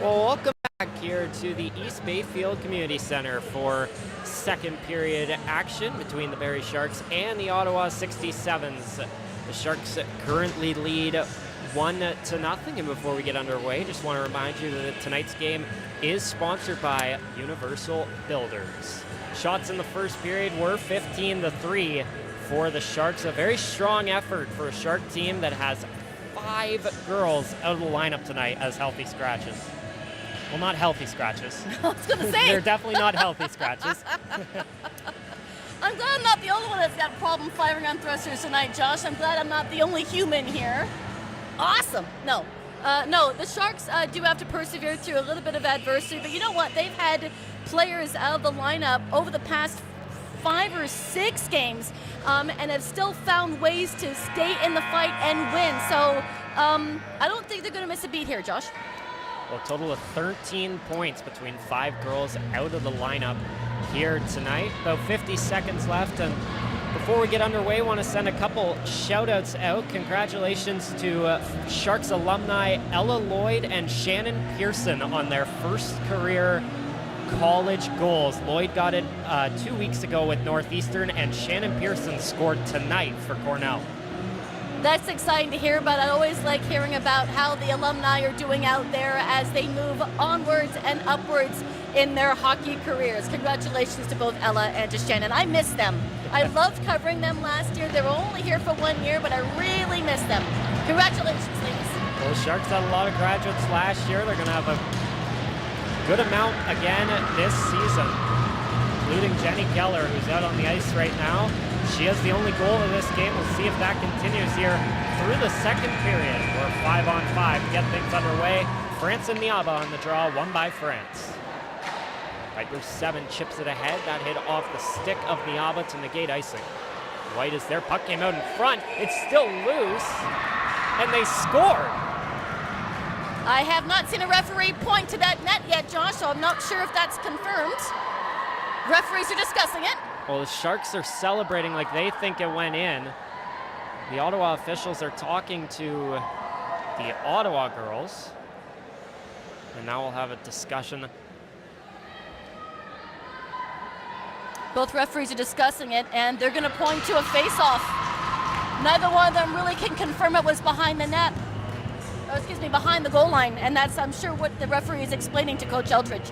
Well, welcome back here to the East Bayfield Community Center for second period action between the Barrie Sharks and the Ottawa 67s. The Sharks currently lead 1-0, and before we get underway, just want to remind you that tonight's game is sponsored by Universal Builders. Shots in the first period were 15-3 for the Sharks. A very strong effort for a Shark team that has 5 girls out of the lineup tonight as healthy scratches. Well, not healthy scratches. I was going to say. They're definitely not healthy scratches. I'm glad I'm not the only one that's got problem firing on thrusters tonight, Josh. I'm glad I'm not the only human here. Awesome. No, the Sharks do have to persevere through a little bit of adversity, but you know what? They've had players out of the lineup over the past 5 or 6 games and have still found ways to stay in the fight and win. So I don't think they're going to miss a beat here, Josh. Well, a total of 13 points between 5 girls out of the lineup here tonight. About 50 seconds left, and before we get underway, I want to send a couple shout-outs out. Congratulations to Sharks alumni Ella Lloyd and Shannon Pearson on their first career college goals. Lloyd got it 2 weeks ago with Northeastern, and Shannon Pearson scored tonight for Cornell. That's exciting to hear about. I always like hearing about how the alumni are doing out there as they move onwards and upwards in their hockey careers. Congratulations to both Ella and to Shannon. I miss them. I loved covering them last year. They were only here for 1 year, but I really miss them. Congratulations, ladies. Well, the Sharks had a lot of graduates last year. They're going to have a good amount again this season, including Jenny Keller, who's out on the ice right now. She has the only goal of this game. We'll see if that continues here through the second period. We're 5-on-5 to get things underway. France and Niaba on the draw, won by France. Viper 7 chips it ahead. That hit off the stick of Niaba to negate icing. White is there. Puck came out in front. It's still loose, and they scored. I have not seen a referee point to that net yet, Josh, so I'm not sure if that's confirmed. Referees are discussing it. Well, the Sharks are celebrating like they think it went in. The Ottawa officials are talking to the Ottawa girls. And now we'll have a discussion. Both referees are discussing it, and they're going to point to a face-off. Neither one of them really can confirm it was behind the net. Oh, excuse me, behind the goal line. And that's, I'm sure, what the referee is explaining to Coach Eldridge.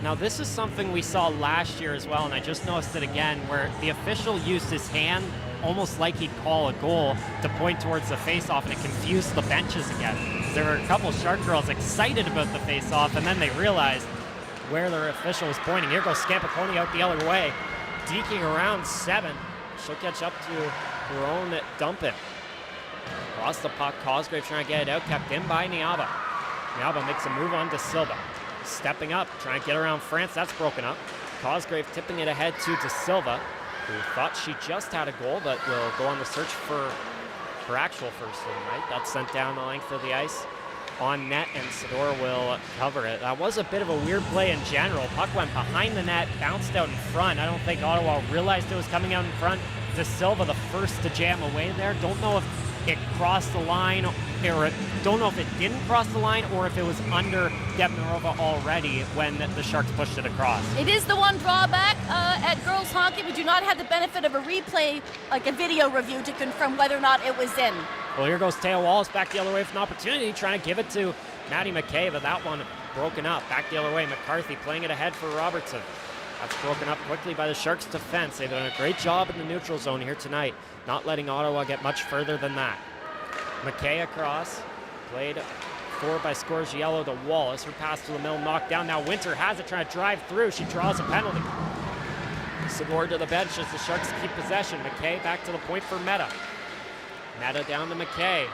Now, this is something we saw last year as well, and I just noticed it again, where the official used his hand almost like he'd call a goal to point towards the face-off, and it confused the benches again. There were a couple Shark girls excited about the face-off, and then they realized where their official was pointing. Here goes Scampaconi out the other way, deking around 7. She'll catch up to her own dump-in. Lost the puck. Cosgrave trying to get it out, kept in by Niaba. Niaba makes a move on to Silva. Stepping up, trying to get around France. That's broken up. Cosgrave tipping it ahead to De Silva, who thought she just had a goal, but will go on the search for her actual first of the night. That's sent down the length of the ice on net, and Sador will cover it. That was a bit of a weird play in general. Puck went behind the net, bounced out in front. I don't think Ottawa realized it was coming out in front. De Silva, the first to jam away there. Don't know if it crossed the line, or don't know if it didn't cross the line, or if it was under Debnarova already when the Sharks pushed it across. It is the one drawback at girls hockey. We do not have the benefit of a replay, like a video review, to confirm whether or not it was in. Well, here goes Taya Wallace back the other way for an opportunity, trying to give it to Maddie McKay, but that one broken up. Back the other way, McCarthy playing it ahead for Robertson. That's broken up quickly by the Sharks' defense. They've done a great job in the neutral zone here tonight, not letting Ottawa get much further than that. McKay across, played forward by Scorgiello to Wallace. Her pass to the middle, knocked down. Now Winter has it, trying to drive through. She draws a penalty. Sabor to the bench as the Sharks keep possession. McKay back to the point for Meta. Meta down to McKay.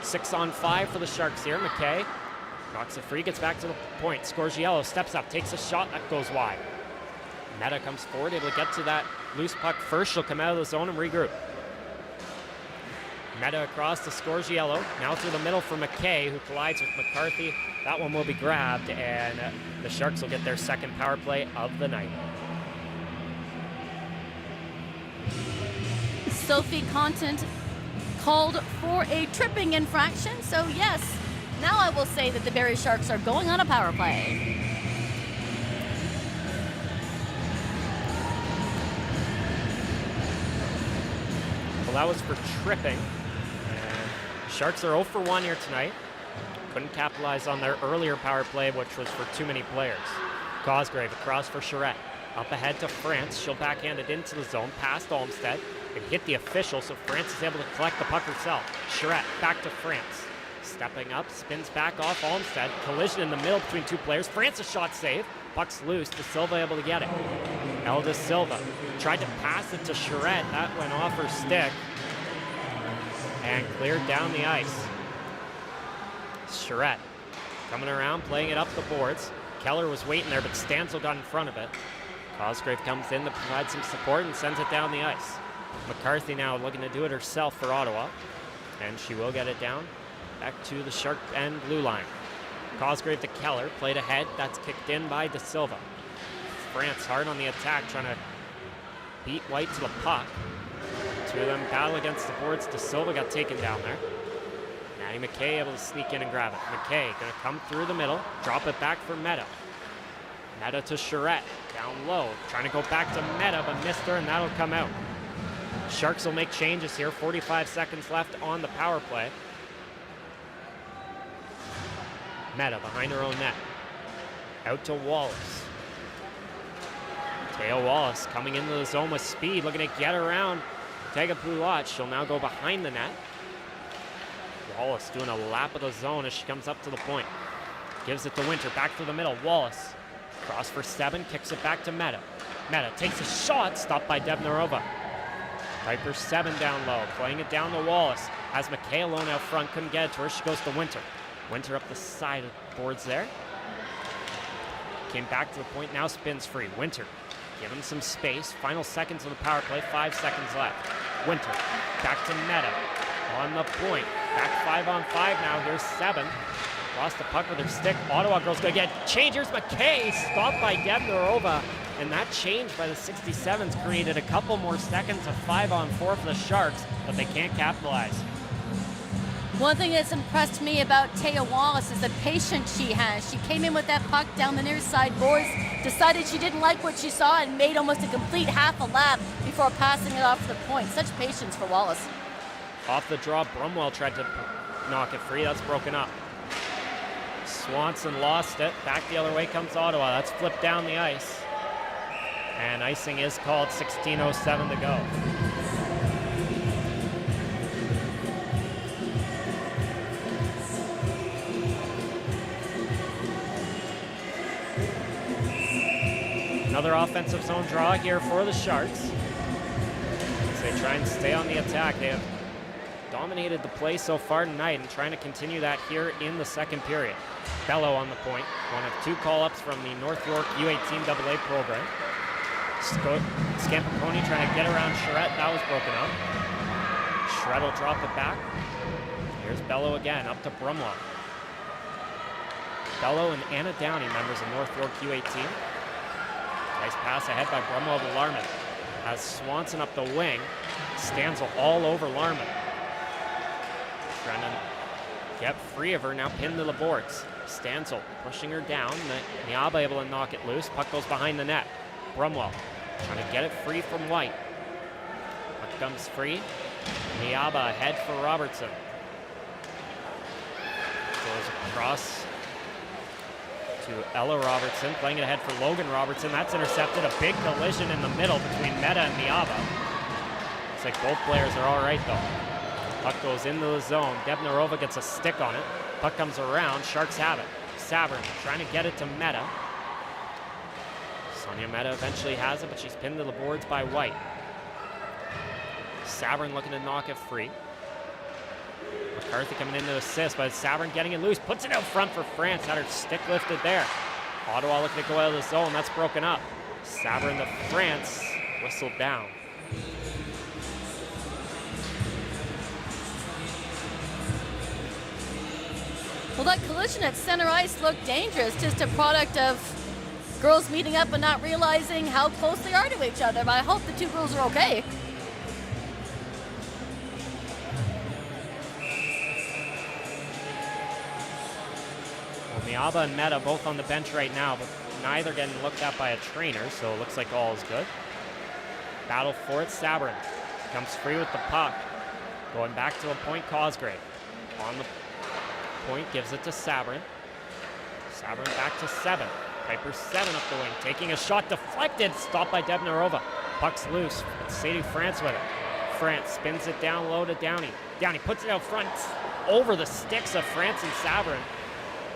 6-on-5 for the Sharks here. McKay knocks it free, gets back to the point. Scorgiello steps up, takes a shot, that goes wide. Meta comes forward, able to get to that loose puck first. She'll come out of the zone and regroup. Meta across to Scorgiello. Now through the middle for McKay, who collides with McCarthy. That one will be grabbed, and the Sharks will get their second power play of the night. Sophie Contant called for a tripping infraction, so yes, Now I will say that the Barrie Sharks are going on a power play. Well, that was for tripping. And Sharks are 0 for 1 here tonight. Couldn't capitalize on their earlier power play, which was for too many players. Cosgrave across for Charette. Up ahead to France. She'll backhand it into the zone, past Olmstead. It hit the official, so France is able to collect the puck herself. Charette back to France. Stepping up, spins back off Olmstead. Collision in the middle between two players. France's shot save. Puck's loose. De Silva able to get it. El De Silva tried to pass it to Charette. That went off her stick and cleared down the ice. Charette coming around, playing it up the boards. Keller was waiting there, but Stansel got in front of it. Cosgrave comes in to provide some support and sends it down the ice. McCarthy now looking to do it herself for Ottawa, and she will get it down back to the Shark end blue line. Cosgrave to Keller, played ahead. That's kicked in by De Silva. France hard on the attack, trying to beat White to the puck. Two of them battle against the boards. De Silva got taken down there. Maddie McKay able to sneak in and grab it. McKay gonna come through the middle, drop it back for Meta. Meta to Charette, down low, trying to go back to Meta, but missed her, and that'll come out. Sharks will make changes here, 45 seconds left on the power play. Meta behind her own net. Out to Wallace. Teo Wallace coming into the zone with speed, looking to get around Tega Poulat. She'll now go behind the net. Wallace doing a lap of the zone as she comes up to the point. Gives it to Winter, back to the middle. Wallace, cross for 7, kicks it back to Meta. Meta takes a shot, stopped by Debnarova. Piper 7 down low, playing it down to Wallace. Has McKay alone out front, couldn't get it to her. She goes to Winter. Winter up the side of the boards there. Came back to the point, now spins free. Winter given some space. Final seconds of the power play, 5 seconds left. Winter back to Meta on the point. Back 5 on 5 now. Here's 7. Lost the puck with her stick. Ottawa girls gonna get changers. McKay stopped by Debnarova. And that change by the 67s created a couple more seconds of 5 on 4 for the Sharks, but they can't capitalize. One thing that's impressed me about Taya Wallace is the patience she has. She came in with that puck down the near side boards, decided she didn't like what she saw, and made almost a complete half a lap before passing it off to the point. Such patience for Wallace. Off the draw, Brumwell tried to knock it free. That's broken up. Swanson lost it. Back the other way comes Ottawa. That's flipped down the ice. And icing is called, 16:07 to go. Another offensive zone draw here for the Sharks. As they try and stay on the attack. They have dominated the play so far tonight and trying to continue that here in the second period. Bello on the point, one of 2 call-ups from the North York U18 AA program. Scampiconi trying to get around Charette. That was broken up. Charette will drop it back. Here's Bello again, up to Brumwell. Bello and Anna Downey, members of North York U18. Nice pass ahead by Brumwell to Larman. Has Swanson up the wing. Stansel all over Larman. Trying to get free of her, now pinned to the boards. Stansel pushing her down. Niaba able to knock it loose. Puck goes behind the net. Brumwell trying to get it free from White. Puck comes free. Niaba ahead for Robertson. Goes across to Ella Robertson, playing it ahead for Logan Robertson. That's intercepted. A big collision in the middle between Meta and Niaba. Looks like both players are all right though. Puck goes into the zone. Debnarova gets a stick on it. Puck comes around. Sharks have it. Savern trying to get it to Meta. Sonia Meta eventually has it, but she's pinned to the boards by White. Savern looking to knock it free. McCarthy coming in to assist, but Savern getting it loose. Puts it out front for France. Had her stick lifted there. Ottawa looking to go out of the zone. That's broken up. Savern to France. Whistled down. Well, that collision at center ice looked dangerous. Just a product of girls meeting up and not realizing how close they are to each other. But I hope the 2 girls are okay. Miaba and Meta both on the bench right now, but neither getting looked at by a trainer, so it looks like all is good. Battle for it, Sabrin comes free with the puck. Going back to a point, Cosgrave. On the point, gives it to Sabrin. Sabrin back to 7. Piper 7 up the wing, taking a shot, deflected, stopped by Debnarova. Puck's loose, it's Sadie France with it. France spins it down low to Downey. Downey puts it out front, over the sticks of France and Sabrin.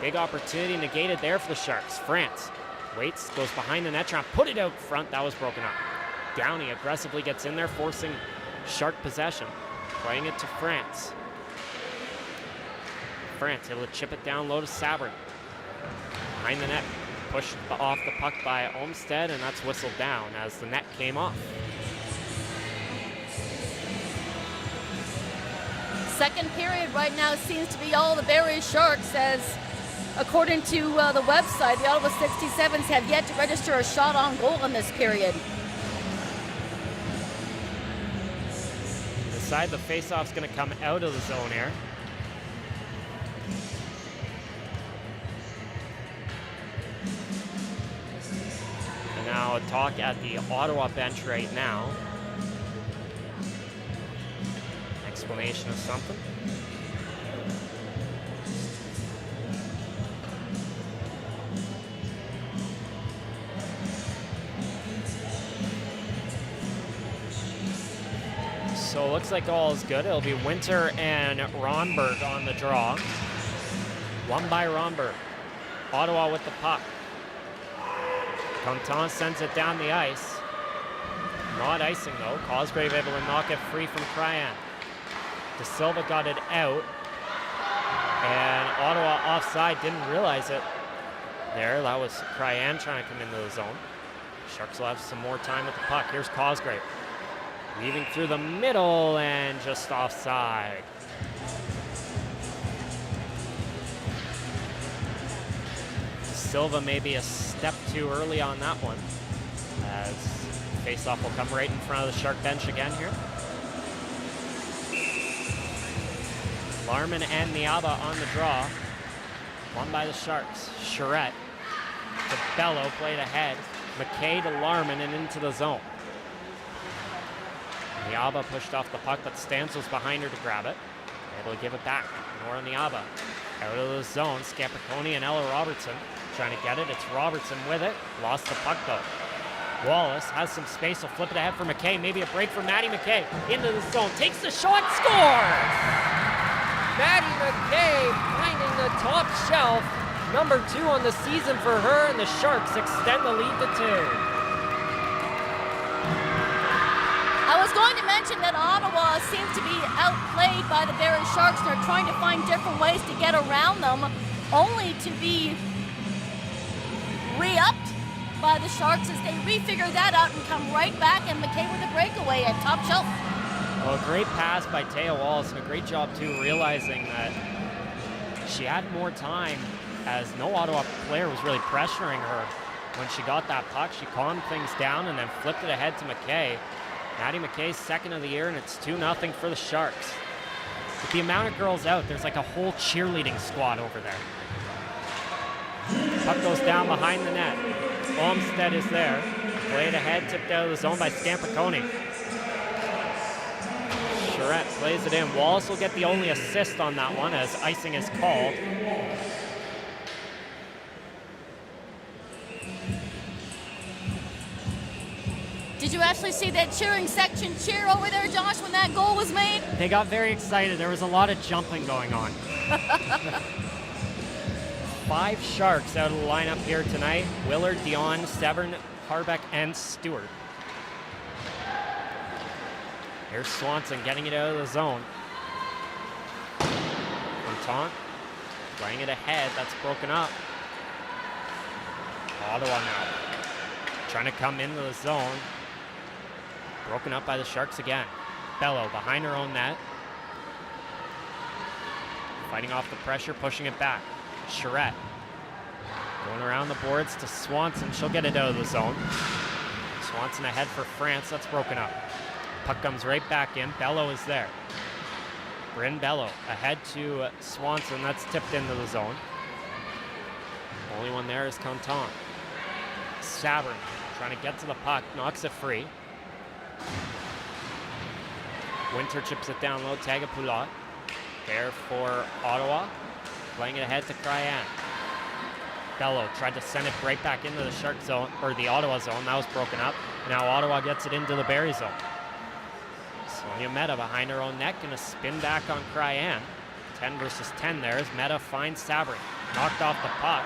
Big opportunity negated there for the Sharks. France waits, goes behind the net, trying to put it out front. That was broken up. Downey aggressively gets in there, forcing Shark possession. Playing it to France. France able to chip it down low to Sabrin. Behind the net, pushed off the puck by Olmstead, and that's whistled down as the net came off. Second period right now seems to be all the Barrie Sharks, as according to the website, the Ottawa 67s have yet to register a shot on goal in this period. Inside, the faceoff's going to come out of the zone here. And now a talk at the Ottawa bench right now. Explanation of something. So it looks like all is good. It'll be Winter and Ronberg on the draw. One by Ronberg. Ottawa with the puck. Contant sends it down the ice. Not icing though. Cosgrave able to knock it free from Cryan. De Silva got it out. And Ottawa offside, didn't realize it there. That was Cryan trying to come into the zone. Sharks will have some more time with the puck. Here's Cosgrave. Weaving through the middle and just offside. Silva maybe a step too early on that one, as faceoff will come right in front of the Shark bench again here. Larman and Miaba on the draw. One by the Sharks. Charette to Bello, played ahead. McKay to Larman and into the zone. Niaba pushed off the puck, but Stansels behind her to grab it. Able to give it back. Nora Niaba out of the zone. Scappiconi and Ella Robertson trying to get it. It's Robertson with it. Lost the puck though. Wallace has some space. Will flip it ahead for McKay. Maybe a break for Maddie McKay. Into the zone. Takes the shot. Scores! Maddie McKay finding the top shelf. Number 2 on the season for her, and the Sharks extend the lead to 2. I was going to mention that Ottawa seems to be outplayed by the Barrie Sharks. They're trying to find different ways to get around them, only to be re-upped by the Sharks as they refigure that out and come right back, and McKay with a breakaway at top shelf. Well, a great pass by Taya Wallace, and a great job too realizing that she had more time, as no Ottawa player was really pressuring her. When she got that puck, she calmed things down and then flipped it ahead to McKay. Maddie McKay's second of the year, and it's 2-0 for the Sharks. With the amount of girls out, there's like a whole cheerleading squad over there. Puck goes down behind the net. Olmstead is there. Played ahead, tipped out of the zone by Scampiconi. Charette plays it in. Wallace will get the only assist on that one as icing is called. Did you actually see that cheering section cheer over there, Josh, when that goal was made? They got very excited. There was a lot of jumping going on. 5 Sharks out of the lineup here tonight. Willard, Dion, Severn, Harbeck, and Stewart. Here's Swanson getting it out of the zone. Contant playing it ahead. That's broken up. Ottawa now trying to come into the zone. Broken up by the Sharks again. Bello behind her own net. Fighting off the pressure, pushing it back. Charette going around the boards to Swanson. She'll get it out of the zone. Swanson ahead for France. That's broken up. Puck comes right back in. Bello is there. Bryn Bello ahead to Swanson. That's tipped into the zone. only one there is Canton. Sabrin trying to get to the puck, knocks it free. Winter chips it down low, Tagapula. There for Ottawa, playing it ahead to Cryan. Bello tried to send it right back into the Shark zone, or the Ottawa zone. That was broken up. Now Ottawa gets it into the Barrie zone. Sonia Meta behind her own net, gonna spin back on Cryan. 10 versus 10 there as Meta finds Sabrin. Knocked off the puck.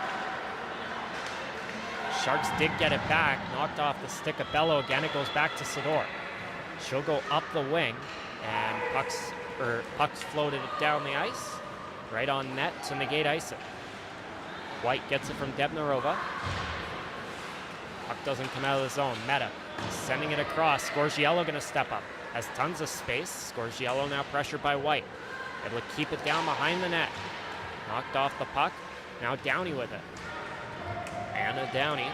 Sharks did get it back, knocked off the stick of Bello again. It goes back to Sador. She'll go up the wing, and pucks floated it down the ice, right on net to negate icing. White gets it from Debnarova. Puck doesn't come out of the zone. Meta sending it across. Scorgiello going to step up. Has tons of space. Scorgiello now pressured by White. Able to keep it down behind the net. Knocked off the puck. Now Downey with it. Anna Downey.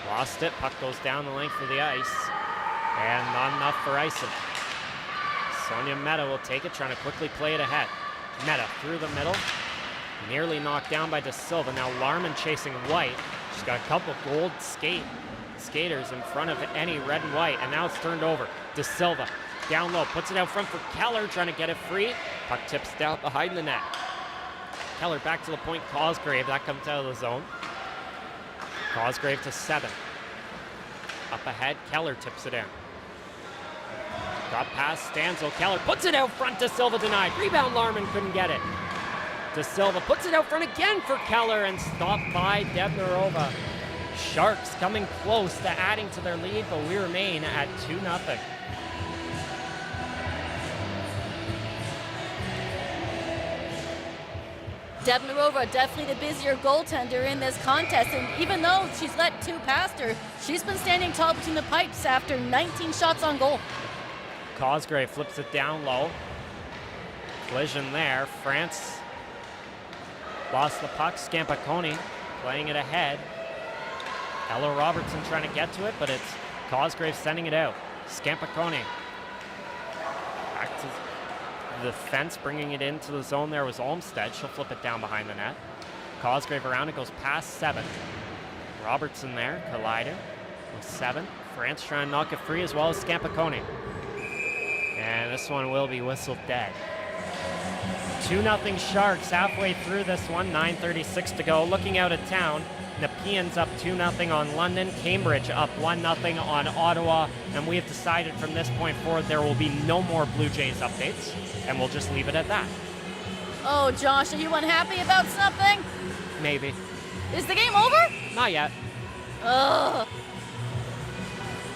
Lost it. Puck goes down the length of the ice. And not enough for icing. Sonia Meta will take it, trying to quickly play it ahead. Meta through the middle. Nearly knocked down by De Silva. Now Larman chasing White. She's got a couple gold skaters in front of any red and white, and now it's turned over. De Silva down low, puts it out front for Keller, trying to get it free. Puck tips down behind the net. Keller back to the point, Cosgrave, that comes out of the zone. Cosgrave to 7. Up ahead, Keller tips it in. Got past Stanzel, Keller puts it out front, De Silva denied. Rebound, Larman couldn't get it. De Silva puts it out front again for Keller and stopped by Debnarova. Sharks coming close to adding to their lead, but we remain at 2-0. Debnarova, definitely the busier goaltender in this contest, and even though she's let 2 past her, she's been standing tall between the pipes after 19 shots on goal. Cosgrave flips it down low. Collision there. France lost the puck. Scampaconi playing it ahead. Ella Robertson trying to get to it, but it's Cosgrave sending it out. Scampaconi back to the fence, bringing it into the zone. There was Olmstead. She'll flip it down behind the net. Cosgrave around it, goes past 7. Robertson there, colliding with 7. France trying to knock it free, as well as Scampaconi. And this one will be whistled dead. 2-0 Sharks halfway through this one, 9:36 to go. Looking out of town, Nepean's up 2-0 on London, Cambridge up 1-0 on Ottawa, and we have decided from this point forward there will be no more Blue Jays updates, and we'll just leave it at that. Oh, Josh, are you unhappy about something? Maybe. Is the game over? Not yet. Ugh.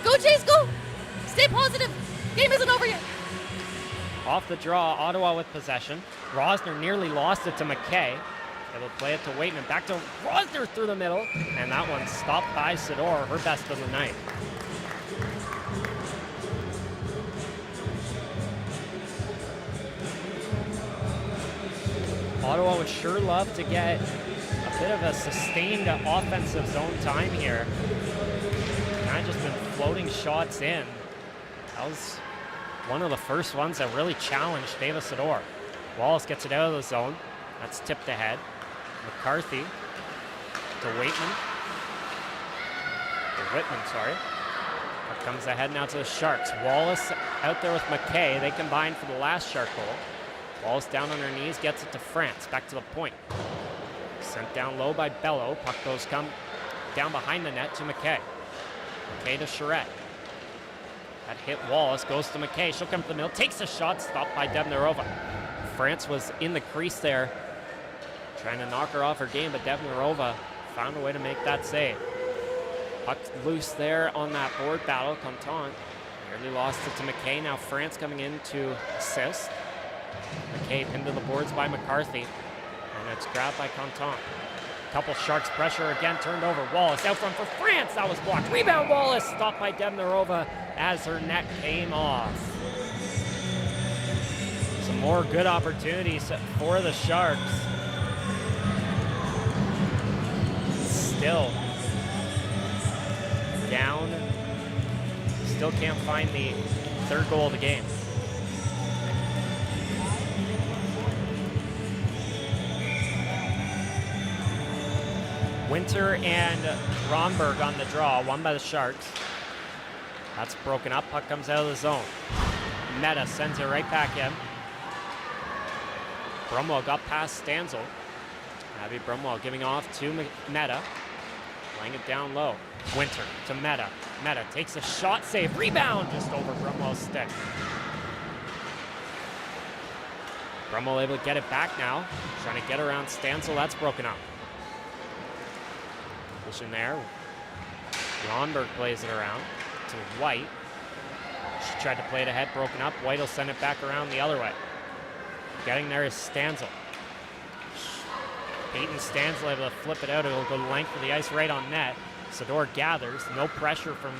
Go Jays, go! Stay positive. Game isn't over yet. Off the draw, Ottawa with possession. Rosner nearly lost it to McKay. Able to play it to Waitman. Back to Rosner through the middle. And that one stopped by Sador, her best of the night. Ottawa would sure love to get a bit of a sustained offensive zone time here. Kind of just been floating shots in. That was one of the first ones that really challenged Davis Sador. Wallace gets it out of the zone. That's tipped ahead. McCarthy to Whitman. Sorry. That comes ahead now to the Sharks. Wallace out there with McKay. They combine for the last Shark goal. Wallace down on her knees, gets it to France. Back to the point. Sent down low by Bello. Puck goes come down behind the net to McKay. McKay to Charette. That hit Wallace, goes to McKay. She'll come to the middle, takes a shot, stopped by Debnarova. France was in the crease there, trying to knock her off her game, but Debnarova found a way to make that save. Puck loose there on that board battle. Canton nearly lost it to McKay. Now France coming in to assist. McKay pinned to the boards by McCarthy, and it's grabbed by Canton. Couple Sharks pressure again, turned over. Wallace out front for France. That was blocked. Rebound Wallace, stopped by Debnarova as her net came off. Some more good opportunities for the Sharks. Still down. Still can't find the third goal of the game. Winter and Romberg on the draw, won by the Sharks. That's broken up, puck comes out of the zone. Meta sends it right back in. Brumwell got past Stanzel. Abby Brumwell giving off to Meta. Laying it down low. Winter to Meta. Meta takes a shot, save, rebound just over Brumwell's stick. Brumwell able to get it back now. Trying to get around Stanzel, that's broken up. Position there. Romberg plays it around to White. She tried to play it ahead, broken up. White will send it back around the other way. Getting there is Stanzel. Peyton Stanzel able to flip it out. It'll go length of the ice right on net. Sador gathers. No pressure from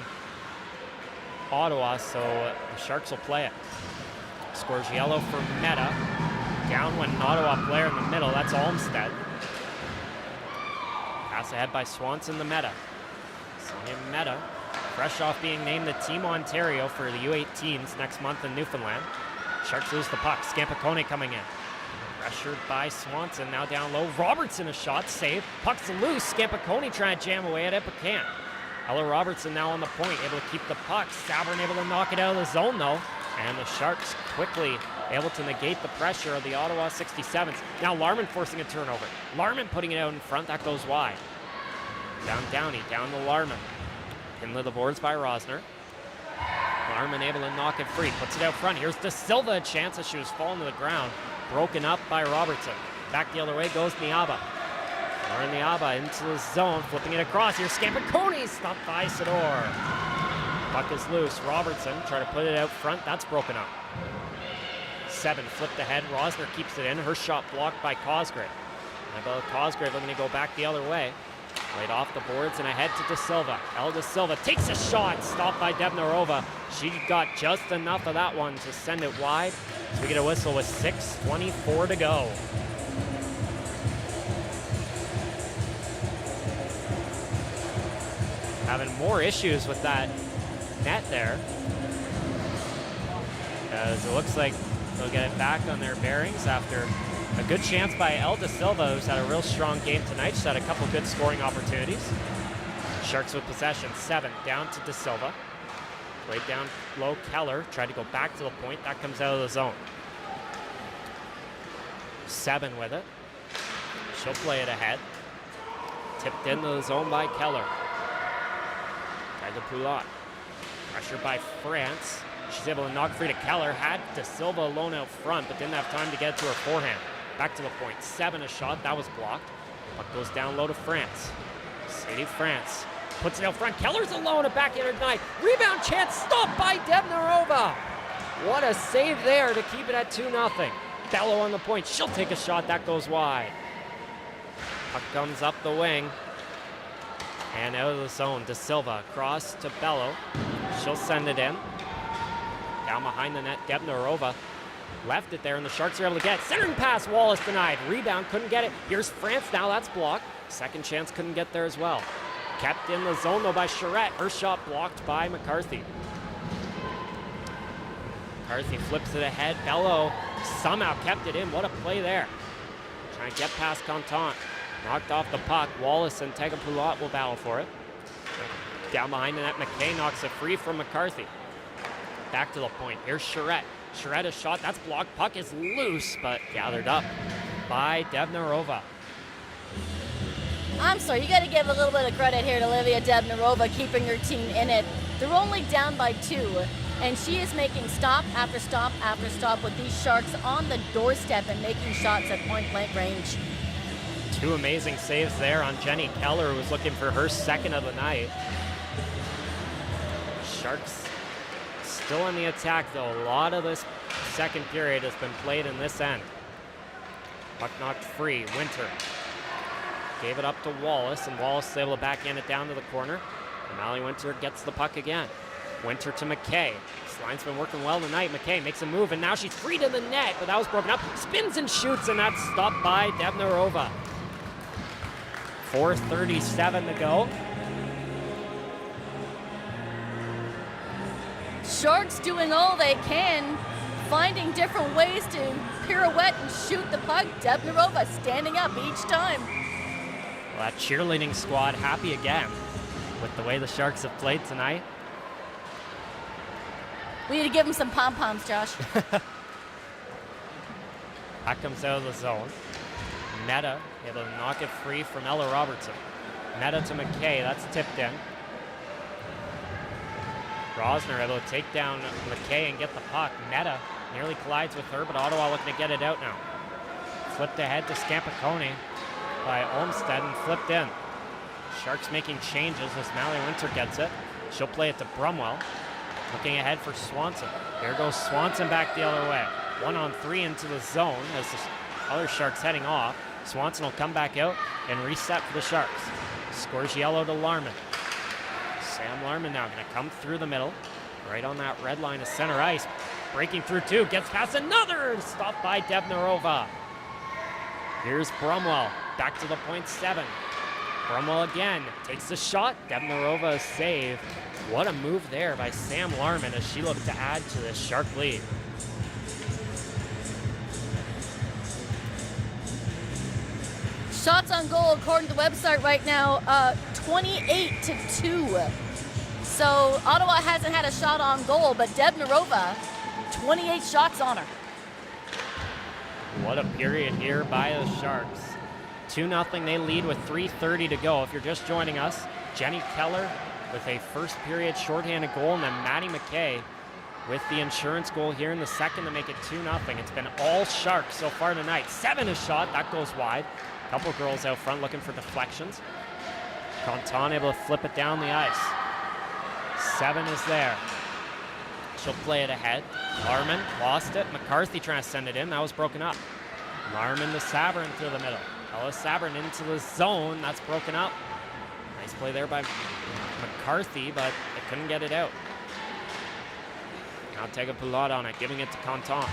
Ottawa, so the Sharks will play it. Scores yellow for Meta. Down one Ottawa player in the middle. That's Olmstead. Pass ahead by Swanson to Meta. Sonia Meta, fresh off being named the Team Ontario for the U18s next month in Newfoundland. Sharks lose the puck. Scampicone coming in. Pressured by Swanson, now down low. Robertson a shot, save. Puck's loose. Scampicone trying to jam away at it, but can't. Ella Robertson now on the point, able to keep the puck. Sabrin able to knock it out of the zone though. And the Sharks quickly able to negate the pressure of the Ottawa 67s. Now Larman forcing a turnover. Larman putting it out in front, that goes wide. Down Downey, down to Larman. Into the boards by Rosner. Larman able to knock it free, puts it out front. Here's De Silva, a chance as she was falling to the ground. Broken up by Robertson. Back the other way goes Niaba. Lauren Niaba into the zone, flipping it across. Here's Scampicone, stopped by Sador. Puck is loose. Robertson trying to put it out front. That's broken up. 7 flipped ahead. Rosner keeps it in. Her shot blocked by Cosgrave. Cosgrave looking to go back the other way. Right off the boards and ahead to De Silva. El De Silva takes a shot. Stopped by Devnarova. She got just enough of that one to send it wide. So we get a whistle with 6:24 to go. Having more issues with that net there, as it looks like they'll get it back on their bearings after a good chance by El De Silva, who's had a real strong game tonight. She's had a couple good scoring opportunities. Sharks with possession, 7 down to De Silva. Played down low, Keller tried to go back to the point, that comes out of the zone. 7 with it. She'll play it ahead. Tipped into the zone by Keller. Tried to Poulat. Pressure by France. She's able to knock free to Keller. Had De Silva alone out front, but didn't have time to get to her forehand. Back to the point. 7 a shot. That was blocked. Puck goes down low to France. Sadie France puts it out front. Keller's alone. A backhanded knife. Rebound chance. Stopped by Devnarova. What a save there to keep it at 2-0. Bello on the point. She'll take a shot. That goes wide. Puck comes up the wing. And out of the zone. De Silva across to Bello. She'll send it in. Down behind the net, Devnarova left it there, and the Sharks are able to get it. Centering pass, Wallace denied. Rebound, couldn't get it. Here's France now, that's blocked. Second chance, couldn't get there as well. Kept in the zone though by Charette. Her shot blocked by McCarthy. McCarthy flips it ahead. Bello somehow kept it in. What a play there. Trying to get past Contant. Knocked off the puck. Wallace and Tegan Poulat will battle for it. Down behind the net, McKay knocks it free from McCarthy. Back to the point. Here's Charette. Charette a shot. That's blocked. Puck is loose, but gathered up by Devnarova. I'm sorry, you got to give a little bit of credit here to Olivia Devnarova keeping her team in it. They're only down by 2, and she is making stop after stop after stop with these Sharks on the doorstep and making shots at point-blank range. 2 amazing saves there on Jenny Keller, who was looking for her second of the night. Sharks still on the attack, though. A lot of this second period has been played in this end. Puck knocked free. Winter gave it up to Wallace, and Wallace is able to backhand it down to the corner. And Molly Winter gets the puck again. Winter to McKay. This line's been working well tonight. McKay makes a move, and now she's free to the net, but that was broken up. Spins and shoots, and that's stopped by Devnarova. 4:37 to go. Sharks doing all they can, finding different ways to pirouette and shoot the puck. Devnarova standing up each time. Well, that cheerleading squad happy again with the way the Sharks have played tonight. We need to give them some pom-poms, Josh. That comes out of the zone. Meta able to knock it free from Ella Robertson. Meta to McKay, that's tipped in. Rosner able to take down McKay and get the puck. Meta nearly collides with her, but Ottawa looking to get it out now. Flipped ahead to Scampicone by Olmstead and flipped in. Sharks making changes as Mallory Winter gets it. She'll play it to Brumwell. Looking ahead for Swanson. There goes Swanson back the other way. 1-on-3 into the zone as the other Sharks heading off. Swanson will come back out and reset for the Sharks. Scores yellow to Larman. Sam Larman now going to come through the middle. Right on that red line of center ice. Breaking through two. Gets past another. Stopped by Debnarova. Here's Brumwell. Back to the point 7. Brumwell again. Takes the shot. Debnarova save. What a move there by Sam Larman as she looked to add to this Shark lead. Shots on goal, according to the website right now, 28-2. So Ottawa hasn't had a shot on goal, but Debnarova, 28 shots on her. What a period here by the Sharks. 2-0, they lead with 3:30 to go. If you're just joining us, Jenny Keller with a first period shorthanded goal, and then Maddie McKay with the insurance goal here in the second to make it 2-0. It's been all Sharks so far tonight. 7 is shot, that goes wide. Couple girls out front looking for deflections. Conton able to flip it down the ice. 7 is there. She'll play it ahead. Larman lost it. McCarthy trying to send it in. That was broken up. Larman to Sabrin through the middle. Ella Sabrin into the zone. That's broken up. Nice play there by McCarthy, but they couldn't get it out. Now Tega Poulat on it, giving it to Conton.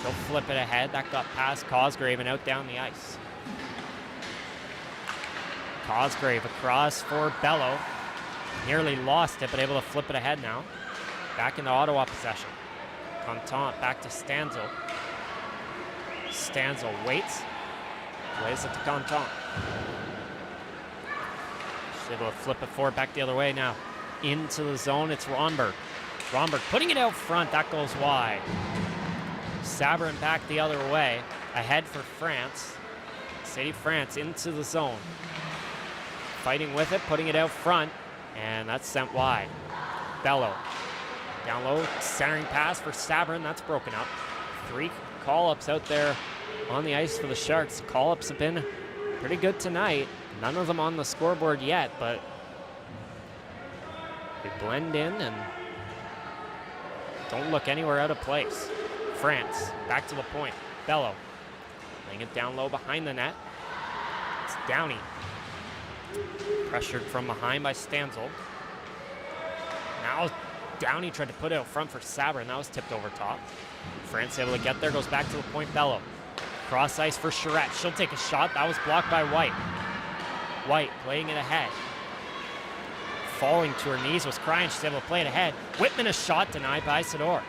She'll flip it ahead. That got past Cosgrave and out down the ice. Cosgrave across for Bello. Nearly lost it, but able to flip it ahead now. Back into Ottawa possession. Contant back to Stanzel. Stanzel waits. Plays it to Contant. She's able to flip it forward back the other way now. Into the zone, it's Ronberg. Ronberg putting it out front, that goes wide. Sabrin back the other way. Ahead for France. Sadie France into the zone. Fighting with it, putting it out front, and that's sent wide. Bello. Down low, centering pass for Sabrin, that's broken up. 3 call-ups out there on the ice for the Sharks. Call-ups have been pretty good tonight. None of them on the scoreboard yet, but they blend in and don't look anywhere out of place. France, back to the point. Bello, laying it down low behind the net. It's Downey. Pressured from behind by Stanzel. Now Downey tried to put it out front for Sabrin. That was tipped over top. France able to get there, goes back to the point. Bello. Cross ice for Charette. She'll take a shot. That was blocked by White. White playing it ahead. Falling to her knees, was crying. She's able to play it ahead. Whitman a shot denied by Sador.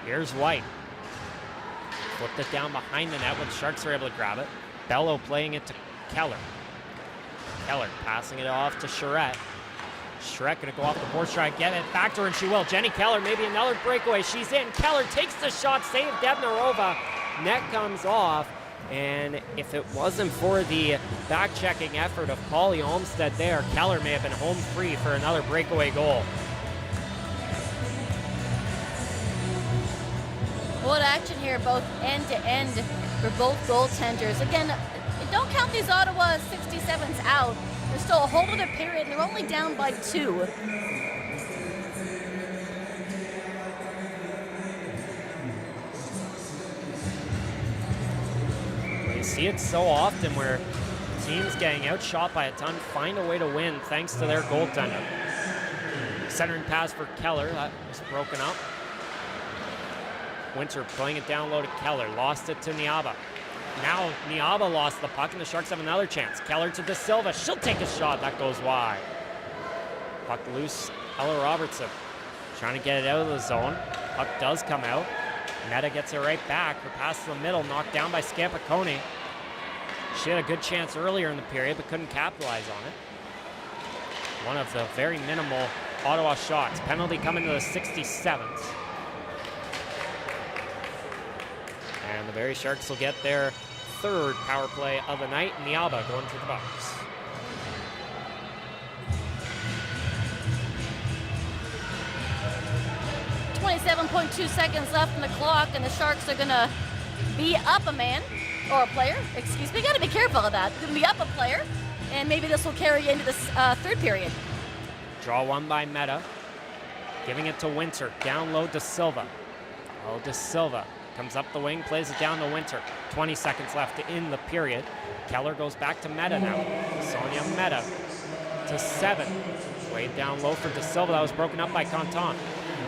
Here's White. Flipped it down behind the net when the Sharks are able to grab it. Bello playing it to Keller. Keller passing it off to Charette. Charette gonna go off the board, try to get it back to her, and she will. Jenny Keller, maybe another breakaway. She's in. Keller takes the shot, save Debnarova. Net comes off, and if it wasn't for the back-checking effort of Polly Olmstead there, Keller may have been home free for another breakaway goal. What action here, both end to end for both goaltenders. Again, don't count these Ottawa 67s out. There's still a whole other period, and they're only down by 2. You see it so often where teams getting outshot by a ton find a way to win thanks to their goaltender. Centering pass for Keller, that was broken up. Winter playing it down low to Keller, lost it to Niaba. Now Niaba lost the puck and the Sharks have another chance. Keller to De Silva, she'll take a shot, that goes wide. Puck loose, Ella Robertson trying to get it out of the zone. Puck does come out. Meta gets it right back. Her pass to the middle, knocked down by Scampicone. She had a good chance earlier in the period, but couldn't capitalize on it. One of the very minimal Ottawa shots. Penalty coming to the 67th. And the Barrie Sharks will get their third power play of the night. Niaba going to the box. .2 seconds left on the clock, and the Sharks are going to be up a man, or a player, excuse me. Got to be careful of that. Going to be up a player, and maybe this will carry into this third period. Draw one by Meta. Giving it to Winter. Down low to Silva. Oh, De Silva comes up the wing, plays it down to Winter. 20 seconds left in the period. Keller goes back to Meta now. Sonia Meta to 7. Way down low for De Silva. That was broken up by Contant.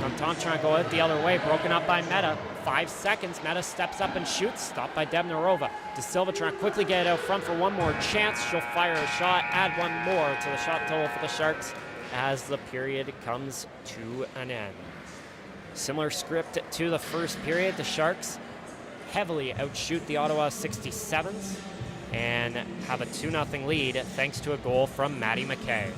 Contant trying to go out the other way. Broken up by Meta. 5 seconds. Meta steps up and shoots. Stopped by Debnarova. De Silva trying to quickly get it out front for one more chance. She'll fire a shot. Add one more to the shot total for the Sharks as the period comes to an end. Similar script to the first period. The Sharks heavily outshoot the Ottawa 67s and have a 2-0 lead thanks to a goal from Maddie McKay.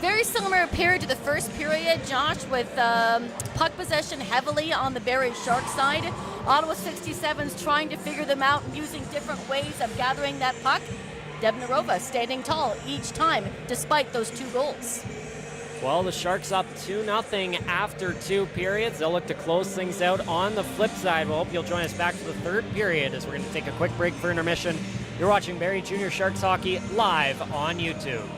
Very similar period to the first period, Josh, with puck possession heavily on the Barrie Sharks side. Ottawa 67s trying to figure them out and using different ways of gathering that puck. Debnarova standing tall each time, despite those 2 goals. Well, the Sharks up 2-0 after 2 periods. They'll look to close things out on the flip side. We'll hope you'll join us back for the third period as we're going to take a quick break for intermission. You're watching Barrie Junior Sharks Hockey live on YouTube.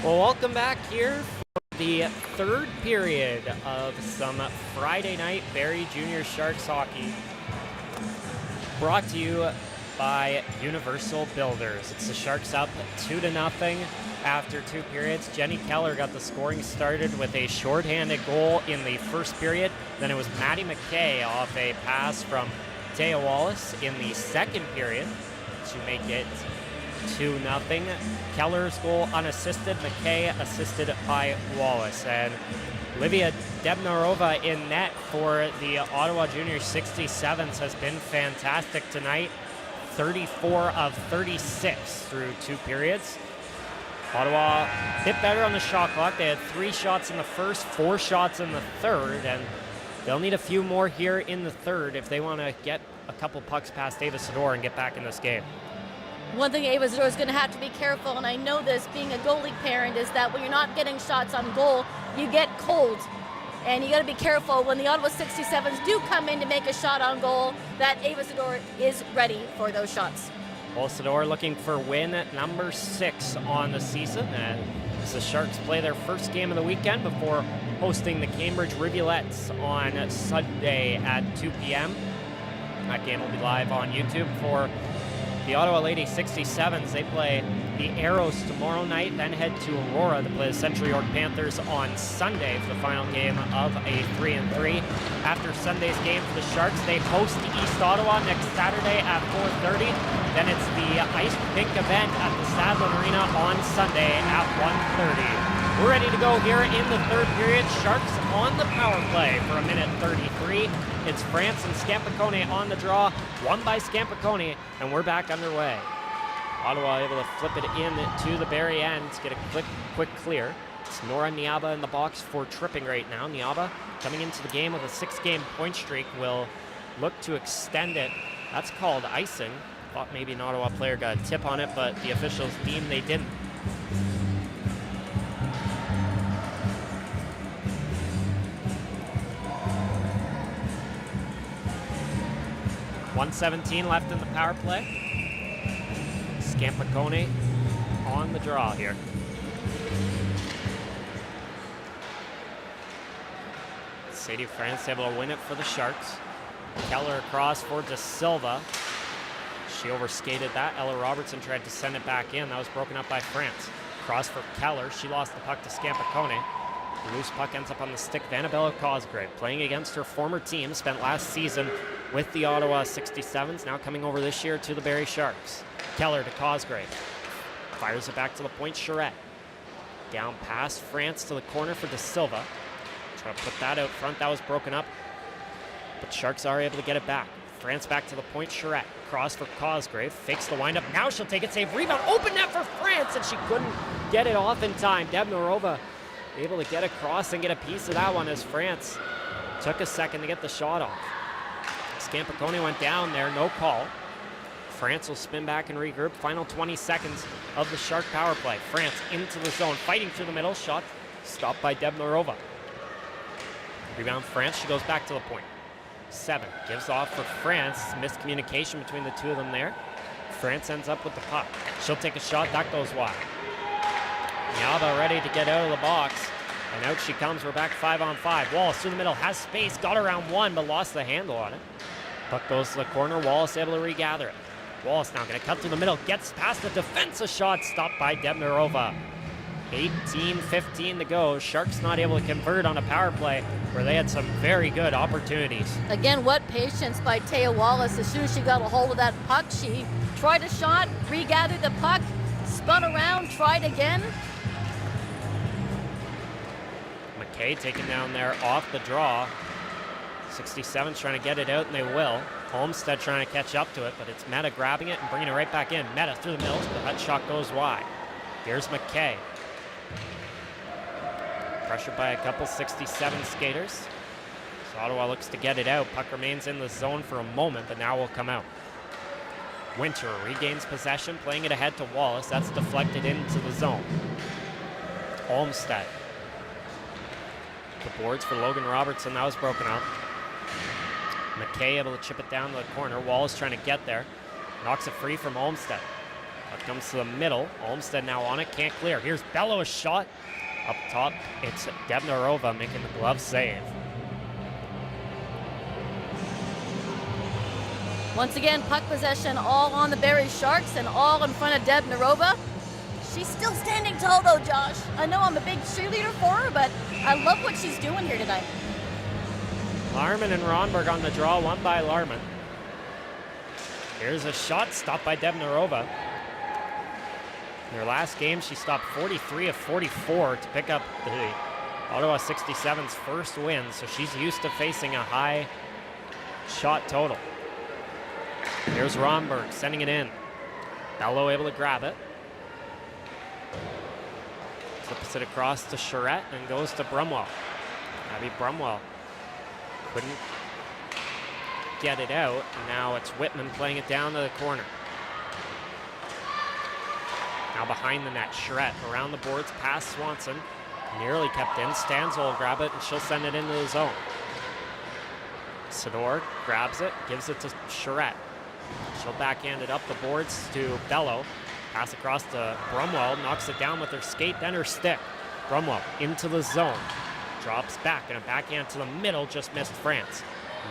Well, welcome back here for the third period of some Friday night Barrie Junior Sharks hockey. Brought to you by Universal Builders. It's the Sharks up 2-0 after 2 periods. Jenny Keller got the scoring started with a shorthanded goal in the first period. Then it was Maddie McKay off a pass from Taya Wallace in the second period to make it 2-0. Keller's goal unassisted, McKay assisted by Wallace. And Olivia Debnarova in net for the Ottawa Junior 67s has been fantastic tonight. 34 of 36 through 2 periods. Ottawa a bit better on the shot clock. They had 3 shots in the first, 4 shots in the third, and they'll need a few more here in the third if they want to get a couple pucks past Ava Sador and get back in this game. One thing Ava Zador is going to have to be careful, and I know this being a goalie parent, is that when you're not getting shots on goal, you get cold. And you got to be careful when the Ottawa 67s do come in to make a shot on goal that Ava Zador is ready for those shots. Well, Sador looking for win at number 6 on the season, and as the Sharks play their first game of the weekend before hosting the Cambridge Rivulettes on Sunday at 2 p.m. That game will be live on YouTube for the Ottawa Lady 67s. They play the Arrows tomorrow night, then head to Aurora to play the Central York Panthers on Sunday for the final game of a 3-3. After Sunday's game for the Sharks, they host East Ottawa next Saturday at 4:30. Then it's the Ice Pink event at the Sadlin Arena on Sunday at 1:30. We're ready to go here in the third period. Sharks on the power play for 1:33. It's France and Scampicone on the draw, won by Scampicone, and we're back underway. Ottawa able to flip it in to the Barrie end to get a quick clear. It's Nora Niaba in the box for tripping right now. Niaba coming into the game with a 6-game point streak will look to extend it. That's called icing. Thought maybe an Ottawa player got a tip on it, but the officials deemed they didn't. .117 left in the power play. Scampicone on the draw here. Sadie France able to win it for the Sharks. Keller across for De Silva. She overskated that. Ella Robertson tried to send it back in. That was broken up by France. Cross for Keller. She lost the puck to Scampicone. The loose puck ends up on the stick of Annabella Cosgrave, playing against her former team, spent last season with the Ottawa 67s, now coming over this year to the Barrie Sharks. Keller to Cosgrave. Fires it back to the point, Charette. Down past France to the corner for De Silva. Try to put that out front. That was broken up, but Sharks are able to get it back. France back to the point, Charette. Cross for Cosgrave. Fakes the windup. Now she'll take it. Save. Rebound. Open net for France, and she couldn't get it off in time. Debnarova able to get across and get a piece of that one as France took a second to get the shot off. Scampicone went down there. No call. France will spin back and regroup. Final 20 seconds of the Shark power play. France into the zone. Fighting through the middle. Shot stopped by Debnarova. Rebound France. She goes back to the point. 7. Gives off for France. Miscommunication between the two of them there. France ends up with the puck. She'll take a shot. That goes wide. Niaba ready to get out of the box. And out she comes. We're back 5-on-5. Wallace through the middle. Has space. Got around one, but lost the handle on it. Puck goes to the corner. Wallace able to regather it. Wallace now going to cut through the middle. Gets past the defense. A shot stopped by Debnarova. 18-15 to go. Sharks not able to convert on a power play where they had some very good opportunities. Again, what patience by Taya Wallace. As soon as she got a hold of that puck, she tried a shot, regathered the puck, spun around, tried again. McKay taken down there off the draw. 67's trying to get it out, and they will. Olmstead trying to catch up to it, but it's Meta grabbing it and bringing it right back in. Meta through the middle, but that shot goes wide. Here's McKay. Pressured by a couple 67 skaters. So Ottawa looks to get it out. Puck remains in the zone for a moment, but now will come out. Winter regains possession, playing it ahead to Wallace. That's deflected into the zone. Olmstead. The boards for Logan Robertson. That was broken up. McKay able to chip it down to the corner. Wallace trying to get there. Knocks it free from Olmstead. Puck comes to the middle. Olmsted now on it, can't clear. Here's Bello's shot. Up top, it's Debnarova making the glove save. Once again, puck possession all on the Barrie Sharks and all in front of Debnarova. She's still standing tall though, Josh. I know I'm a big cheerleader for her, but I love what she's doing here tonight. Larman and Ronberg on the draw, won by Larman. Here's a shot stopped by Debnarova. In her last game, she stopped 43 of 44 to pick up the Ottawa 67's first win, so she's used to facing a high shot total. Here's Ronberg sending it in. Bello able to grab it. Flips it across to Charette and goes to Brumwell. Abby Brumwell couldn't get it out. Now it's Whitman playing it down to the corner. Now behind the net, Charette around the boards past Swanson. Nearly kept in. Stanzel will grab it and she'll send it into the zone. Sador grabs it, gives it to Charette. She'll backhand it up the boards to Bello. Pass across to Brumwell, knocks it down with her skate, then her stick. Brumwell into the zone. Drops back and a backhand to the middle, just missed France.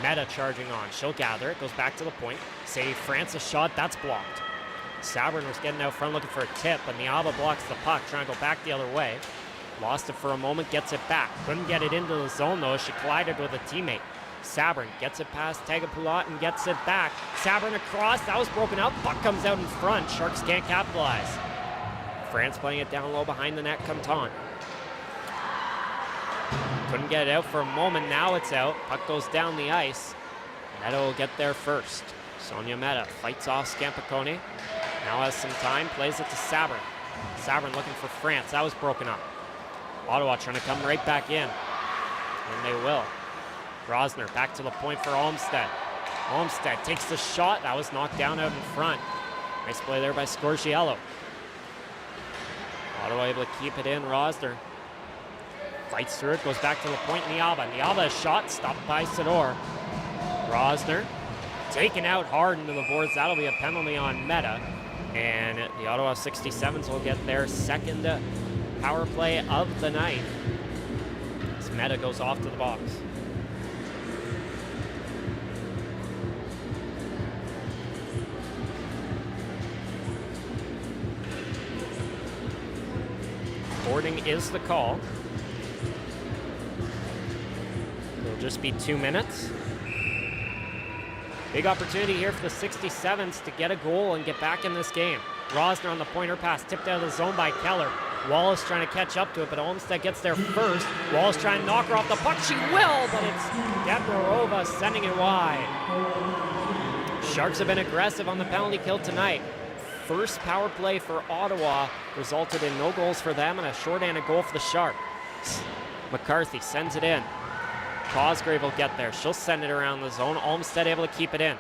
Meta charging on. She'll gather it, goes back to the point. Save France's shot, that's blocked. Sabrin was getting out front looking for a tip, but Niaba blocks the puck, trying to go back the other way. Lost it for a moment, gets it back. Couldn't get it into the zone though as she collided with a teammate. Sabrin gets it past Tagapulat and gets it back. Sabrin across, that was broken up. Puck comes out in front. Sharks can't capitalize. France playing it down low behind the net, Canton. Couldn't get it out for a moment, now it's out. Puck goes down the ice. Meta will get there first. Sonia Meta fights off Scampicone. Now has some time, plays it to Sabrin. Sabrin looking for France, that was broken up. Ottawa trying to come right back in. And they will. Rosner back to the point for Olmsted. Olmsted takes the shot. That was knocked down out in front. Nice play there by Scorgiello. Ottawa able to keep it in. Rosner fights through it, goes back to the point. Niaba. Niaba's shot stopped by Sador. Rosner taken out hard into the boards. That'll be a penalty on Meta. And the Ottawa 67s will get their second power play of the night. As Meta goes off to the box. Boarding is the call. It'll just be 2 minutes. Big opportunity here for the 67s to get a goal and get back in this game. Rosner on the pointer pass, tipped out of the zone by Keller. Wallace trying to catch up to it, but Olmsted gets there first. Wallace trying to knock her off the puck. She will, but it's Debnarova sending it wide. Sharks have been aggressive on the penalty kill tonight. First power play for Ottawa resulted in no goals for them and a shorthanded goal for the Sharks. McCarthy sends it in. Cosgrave will get there. She'll send it around the zone. Olmsted able to keep it in.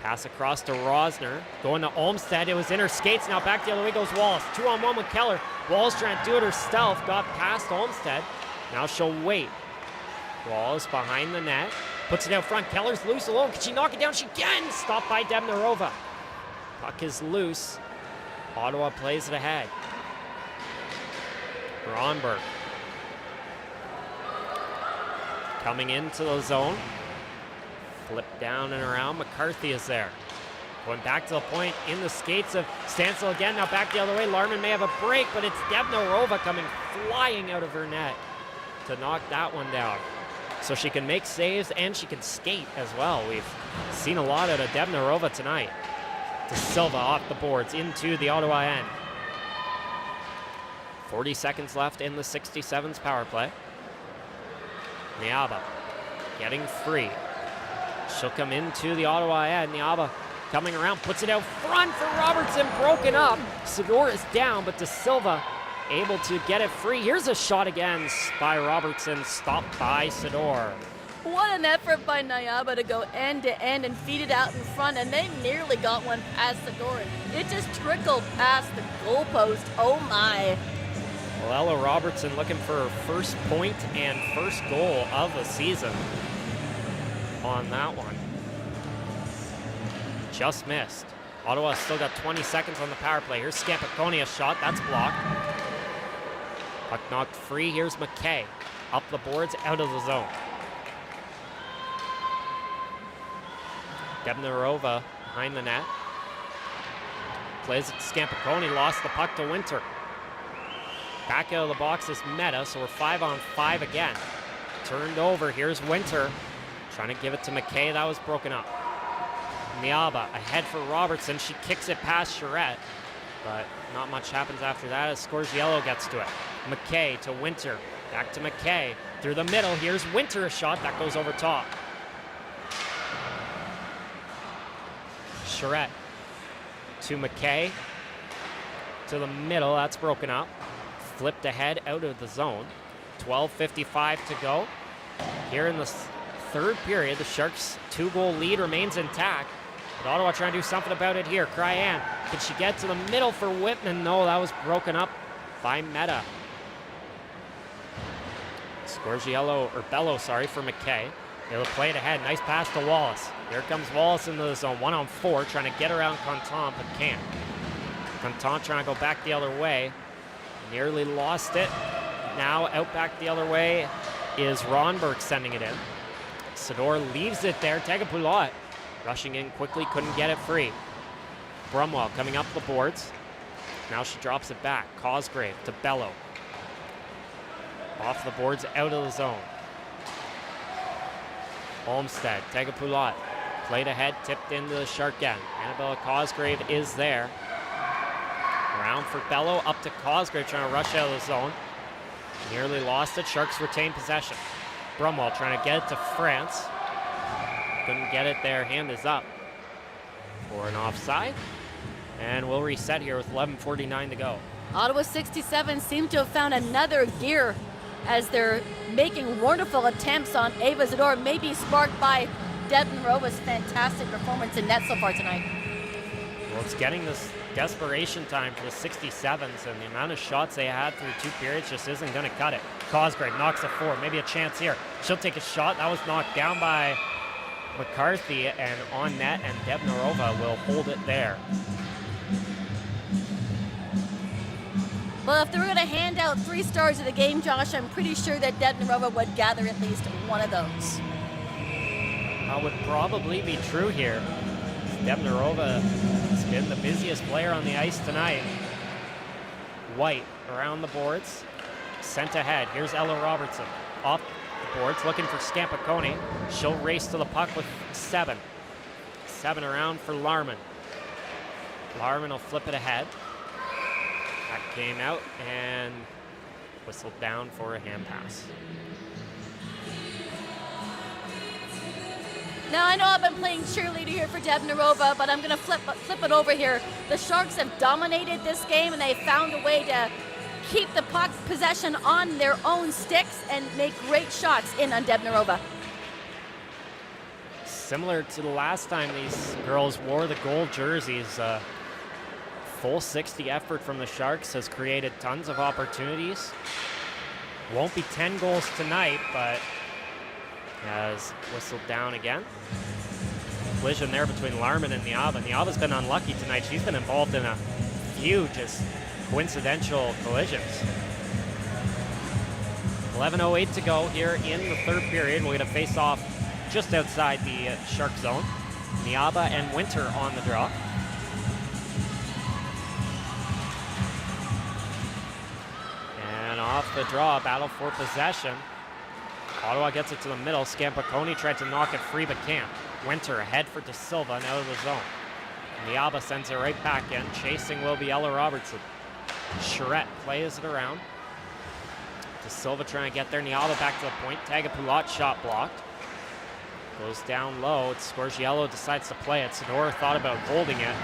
Pass across to Rosner. Going to Olmsted. It was in her skates. Now back the other way goes Wallace. 2-on-1 with Keller. Wallace trying to do it herself. Got past Olmsted. Now she'll wait. Wallace behind the net. Puts it out front. Keller's loose alone. Can she knock it down? She can! Stopped by Debnarova. Puck is loose. Ottawa plays it ahead. Ronberg. Coming into the zone. Flip down and around. McCarthy is there. Going back to the point in the skates of Stansel again. Now back the other way. Larman may have a break, but it's Debnarova coming flying out of her net to knock that one down. So she can make saves and she can skate as well. We've seen a lot out of Debnarova tonight. To Silva off the boards into the Ottawa end. 40 seconds left in the 67's power play. Niaba getting free. She'll come into the Ottawa end. Niaba coming around, puts it out front for Robertson, broken up. Sador is down, but De Silva able to get it free. Here's a shot again by Robertson, stopped by Sador. What an effort by Niaba to go end to end and feed it out in front, and they nearly got one past the door. It just trickled past the goalpost. Oh my. Well, Ella Robertson looking for her first point and first goal of the season on that one. Just missed. Ottawa still got 20 seconds on the power play. Here's Scampicone, a shot. That's blocked. Puck knocked free. Here's McKay. Up the boards, out of the zone. Debnarova behind the net. Plays it to Scampicone, lost the puck to Winter. Back out of the box is Meta, so we're 5-on-5 again. Turned over, here's Winter. Trying to give it to McKay, that was broken up. Niaba ahead for Robertson, she kicks it past Charette, but not much happens after that as Scorgiello gets to it. McKay to Winter, back to McKay. Through the middle, here's Winter, a shot that goes over top. Charette to McKay, to the middle, that's broken up. Flipped ahead out of the zone. 12:55 to go. Here in the third period, the Sharks' 2-goal lead remains intact. But Ottawa trying to do something about it here. Cryan, can she get to the middle for Whitman? No, that was broken up by Meta. Scorgiello, or Bello, sorry, for McKay. They'll play it ahead. Nice pass to Wallace. Here comes Wallace into the zone. 1-on-4, trying to get around Contant, but can't. Contant trying to go back the other way. Nearly lost it. Now out back the other way is Ronberg sending it in. Sador leaves it there. Tagapulot rushing in quickly, couldn't get it free. Brumwell coming up the boards. Now she drops it back. Cosgrave to Bello. Off the boards, out of the zone. Olmstead, Tagapulot, played ahead, tipped into the Shark end. Annabella Cosgrave is there. Around for Bello, up to Cosgrave, trying to rush out of the zone. Nearly lost it, Sharks retain possession. Brumwell trying to get it to France. Couldn't get it there, hand is up for an offside. And we'll reset here with 11:49 to go. Ottawa 67 seem to have found another gear as they're making wonderful attempts on Ava Zador, maybe sparked by Debnarova's fantastic performance in net so far tonight. Well, it's getting this desperation time for the 67s, and the amount of shots they had through 2 periods just isn't going to cut it. Cosgrave knocks it forward, maybe a chance here. She'll take a shot. That was knocked down by McCarthy and on net, and Debnarova will hold it there. Well, if they were going to hand out 3 stars of the game, Josh, I'm pretty sure that Debnarova would gather at least one of those. That would probably be true here. Debnarova has been the busiest player on the ice tonight. White around the boards, sent ahead. Here's Ella Robertson off the boards, looking for Scampicone. She'll race to the puck with 7. 7 around for Larman. Larman will flip it ahead. That came out and whistled down for a hand pass. Now, I know I've been playing cheerleader here for Debnarova, but I'm going to flip it over here. The Sharks have dominated this game, and they found a way to keep the puck possession on their own sticks and make great shots in on Debnarova. Similar to the last time these girls wore the gold jerseys, full 60 effort from the Sharks has created tons of opportunities. Won't be 10 goals tonight, but has whistled down again. Collision there between Larman and Niaba. Niaba's been unlucky tonight. She's been involved in a few just coincidental collisions. 11:08 to go here in the third period. We're going to face off just outside the Shark zone. Niaba and Winter on the draw. And off the draw, battle for possession. Ottawa gets it to the middle. Scampicone tried to knock it free, but can't. Winter ahead for De Silva and out of the zone. Niaba sends it right back in. Chasing will be Ella Robertson. Charette plays it around. De Silva trying to get there. Niaba back to the point. Tagapulot shot blocked. Goes down low. It's Scorgiello decides to play it. Sador thought about holding it,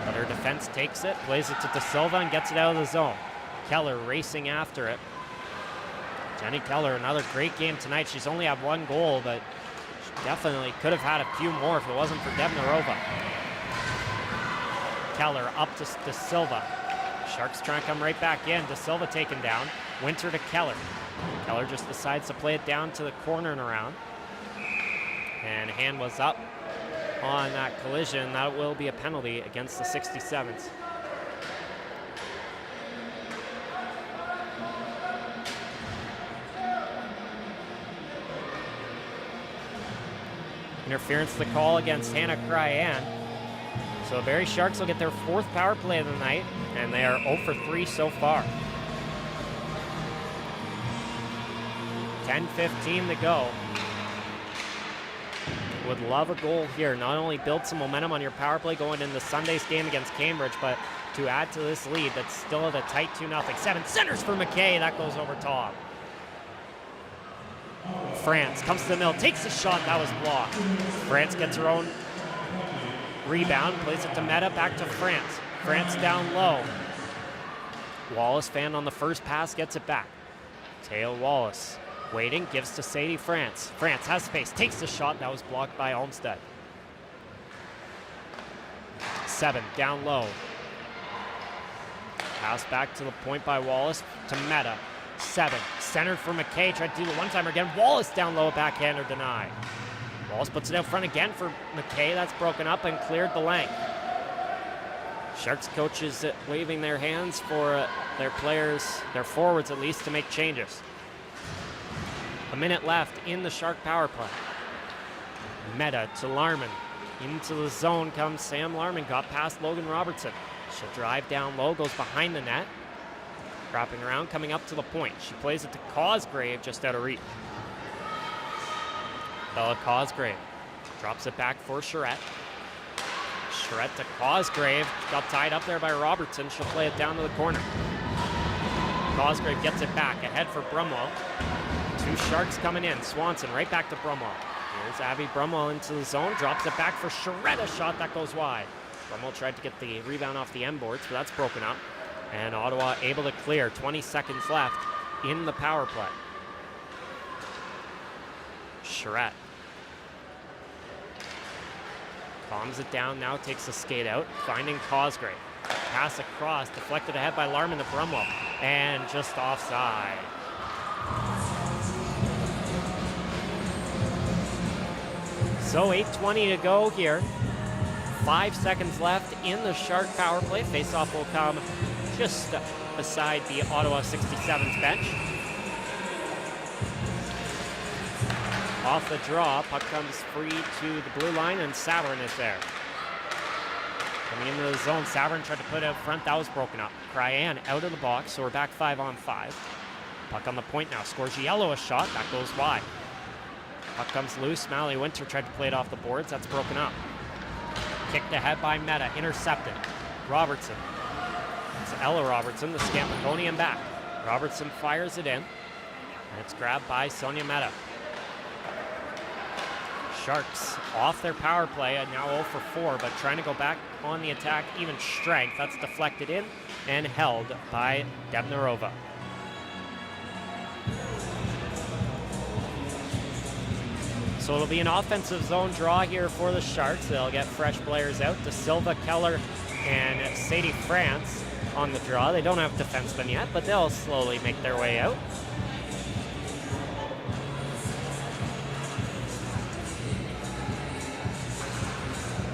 but her defense takes it, plays it to De Silva and gets it out of the zone. Keller racing after it. Jenny Keller, another great game tonight. She's only had 1 goal, but she definitely could have had a few more if it wasn't for Debnarova. Keller up to De Silva. Sharks trying to come right back in. De Silva taken down. Winter to Keller. Keller just decides to play it down to the corner and around. And hand was up. on that collision. That will be a penalty against the 67s. Interference the call against Hannah Cryan. So Barrie Sharks will get their 4th power play of the night, and they are 0 for 3 so far. 10:15 to go. Would love a goal here. Not only build some momentum on your power play going into Sunday's game against Cambridge, but to add to this lead that's still at a tight 2-0. 7 centers for McKay. That goes over top. France comes to the middle, takes a shot. That was blocked. France gets her own rebound, plays it to Meta, back to France. France down low. Wallace fan on the first pass, gets it back. Teo Wallace waiting, gives to Sadie France. France has space, takes the shot. That was blocked by Olmsted. 7 down low. Pass back to the point by Wallace to Meta. 7 centered for McKay, tried to do the one-timer again. Wallace down low, backhander denied. Wallace puts it out front again for McKay. That's broken up and cleared the length. Sharks coaches waving their hands for their players, their forwards at least, to make changes. A minute left in the Shark power play. Meta to Larman. Into the zone comes Sam Larman. Got past Logan Robertson. She'll drive down low, goes behind the net. Wrapping around, coming up to the point. She plays it to Cosgrave, just out of reach. Bella Cosgrave drops it back for Charette. Charette to Cosgrave. Got tied up there by Robertson. She'll play it down to the corner. Cosgrave gets it back, ahead for Brumwell. 2 Sharks coming in. Swanson right back to Brumwell. Here's Abby Brumwell into the zone. Drops it back for Charette. A shot that goes wide. Brumwell tried to get the rebound off the end boards, but that's broken up. And Ottawa able to clear. 20 seconds left in the power play. Charette calms it down now, takes a skate out, finding Cosgrave. Pass across, deflected ahead by Larman to Brumwell, and just offside. So 8:20 to go here. 5 seconds left in the Shark power play. Face-off will come just beside the Ottawa 67's bench. Off the draw, puck comes free to the blue line, and Savern is there. Coming into the zone, Savern tried to put it out front. That was broken up. Cryan out of the box, so we're back 5-on-5. Puck on the point now. Scorgiello a shot. That goes wide. Puck comes loose. Mally Winter tried to play it off the boards. That's broken up. Kicked ahead by Meta. Intercepted. Robertson. It's Ella Robertson, the Scampiconian back. Robertson fires it in, and it's grabbed by Sonia Meta. Sharks off their power play and now 0 for 4, but trying to go back on the attack, even strength. That's deflected in and held by Debnarova. So it'll be an offensive zone draw here for the Sharks. They'll get fresh players out. De Silva, Keller, and Sadie France on the draw. They don't have defensemen yet, but they'll slowly make their way out.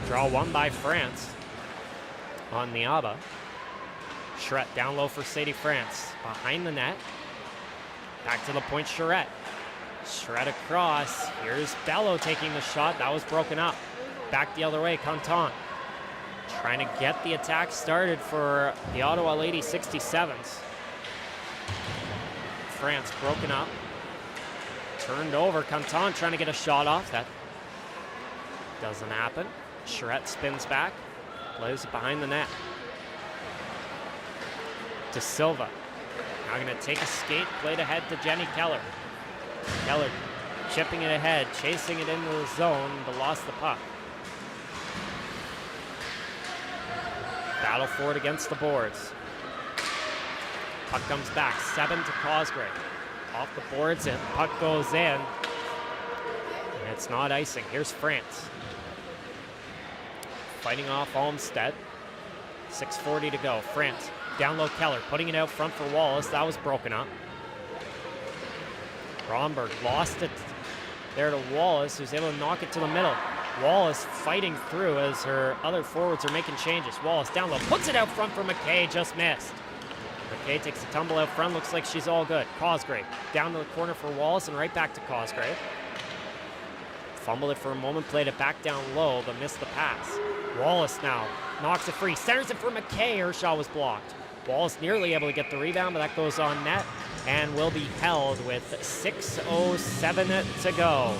Draw won by France on the ABA. Charette down low for Sadie France. Behind the net. Back to the point, Charette. Charette across. Here's Bello taking the shot. That was broken up. Back the other way, Canton. Trying to get the attack started for the Ottawa Lady 67s. France broken up. Turned over. Canton trying to get a shot off. That doesn't happen. Charette spins back, plays it behind the net. De Silva now going to take a skate, played ahead to Jenny Keller. Keller chipping it ahead, chasing it into the zone, but lost the puck. Battle for it against the boards. Puck comes back, 7 to Cosgrave. Off the boards and puck goes in. And it's not icing. Here's France. Fighting off Olmsted. 6:40 to go. France down low, Keller putting it out front for Wallace. That was broken up. Romberg lost it there to Wallace, who's able to knock it to the middle. Wallace fighting through as her other forwards are making changes. Wallace down low, puts it out front for McKay, just missed. McKay takes a tumble out front, looks like she's all good. Cosgrave down to the corner for Wallace and right back to Cosgrave. Fumbled it for a moment, played it back down low, but missed the pass. Wallace now knocks it free, centers it for McKay, her shot was blocked. Wallace nearly able to get the rebound, but that goes on net and will be held with 6:07 to go.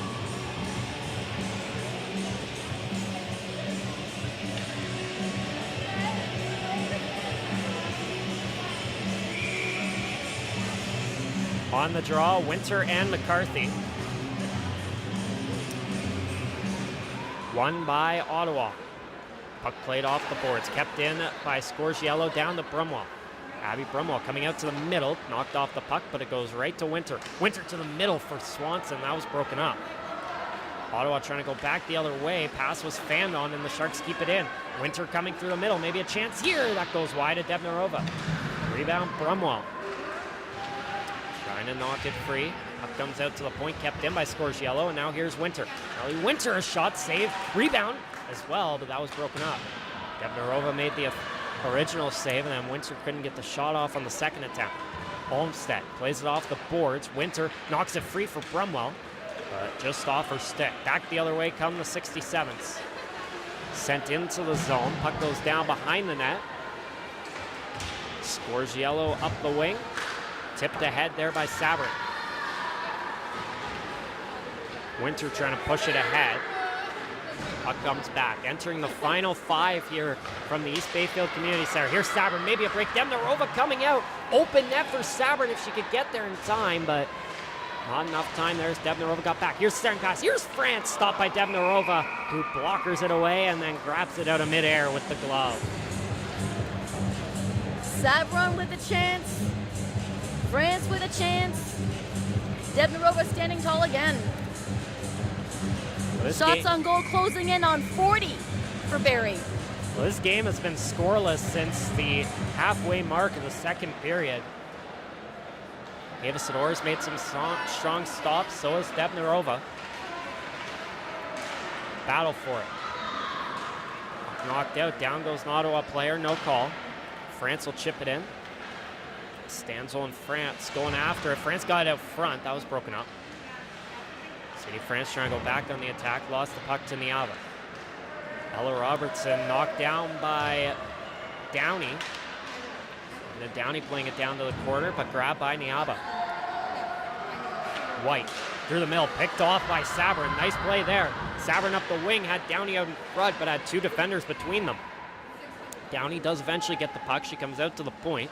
On the draw, Winter and McCarthy. Won by Ottawa. Puck played off the boards, kept in by Scorgiello down to Brumwell. Abby Brumwell coming out to the middle, knocked off the puck, but it goes right to Winter. Winter to the middle for Swanson, that was broken up. Ottawa trying to go back the other way, pass was fanned on and the Sharks keep it in. Winter coming through the middle, maybe a chance here, that goes wide to Debnarova. Rebound Brumwell. Trying to knock it free. Puck comes out to the point, kept in by Scorgiello, and now here's Winter. Ellie Winter, a shot save, rebound as well, but that was broken up. Debnarova made the original save, and then Winter couldn't get the shot off on the second attempt. Olmstead plays it off the boards. Winter knocks it free for Brumwell, but just off her stick. Back the other way come the 67s. Sent into the zone. Puck goes down behind the net. Scorgiello up the wing. Tipped ahead there by Sabrin. Winter trying to push it ahead. Puck comes back. Entering the final 5 here from the East Bayfield Community Center. Here's Sabrin, maybe a break. Debnarova coming out. Open net for Sabrin if she could get there in time, but not enough time there as Debnarova got back. Here's second pass. Here's France, stopped by Debnarova, who blockers it away and then grabs it out of midair with the glove. Sabrin with a chance. France with a chance. Debnarova standing tall again. Shots on goal closing in on 40 for Barrie. Well, this game has been scoreless since the halfway mark of the second period. Ava Sador's made some strong stops, so has Debnarova. Battle for it. Knocked out, down goes an Ottawa player, no call. France will chip it in. Stanzel and France going after it. France got it out front, that was broken up. City France trying to go back on the attack, lost the puck to Niaba. Ella Robertson knocked down by Downey. And then Downey playing it down to the corner, but grabbed by Niaba. White through the middle, picked off by Sabrin. Nice play there. Sabrin up the wing, had Downey out in front, but had 2 defenders between them. Downey does eventually get the puck. She comes out to the point.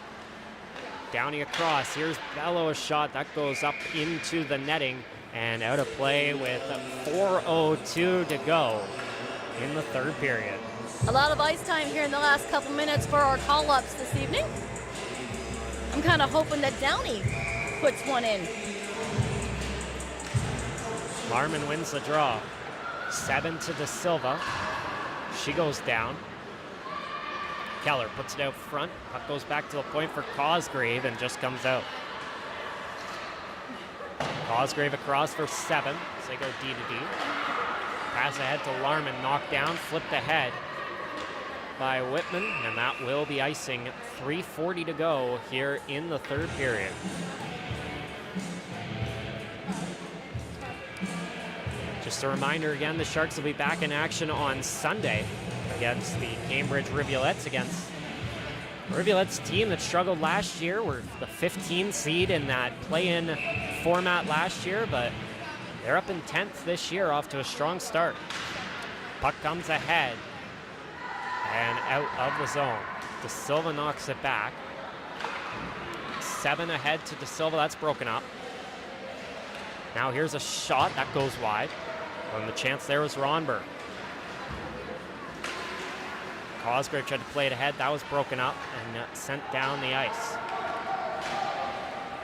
Downey across. Here's Bello, a shot that goes up into the netting and out of play with 4:02 to go in the third period. A lot of ice time here in the last couple minutes for our call-ups this evening. I'm kind of hoping that Downey puts one in. Larman wins the draw. 7 to De Silva. She goes down. Keller puts it out front. Puck goes back to the point for Cosgrave and just comes out. Cosgrave across for 7 as they go D to D. Pass ahead to Larman, knocked down, flipped ahead by Whitman, and that will be icing. 3:40 to go here in the third period. Just a reminder again, the Sharks will be back in action on Sunday against the Cambridge Rivulets, against Rivulets team that struggled last year. Were the 15 seed in that play-in format last year, but they're up in 10th this year, off to a strong start. Puck comes ahead and out of the zone. De Silva knocks it back. 7 ahead to De Silva, that's broken up. Now here's a shot, that goes wide. And the chance there was Ronberg. Cosgrave tried to play it ahead, that was broken up and sent down the ice.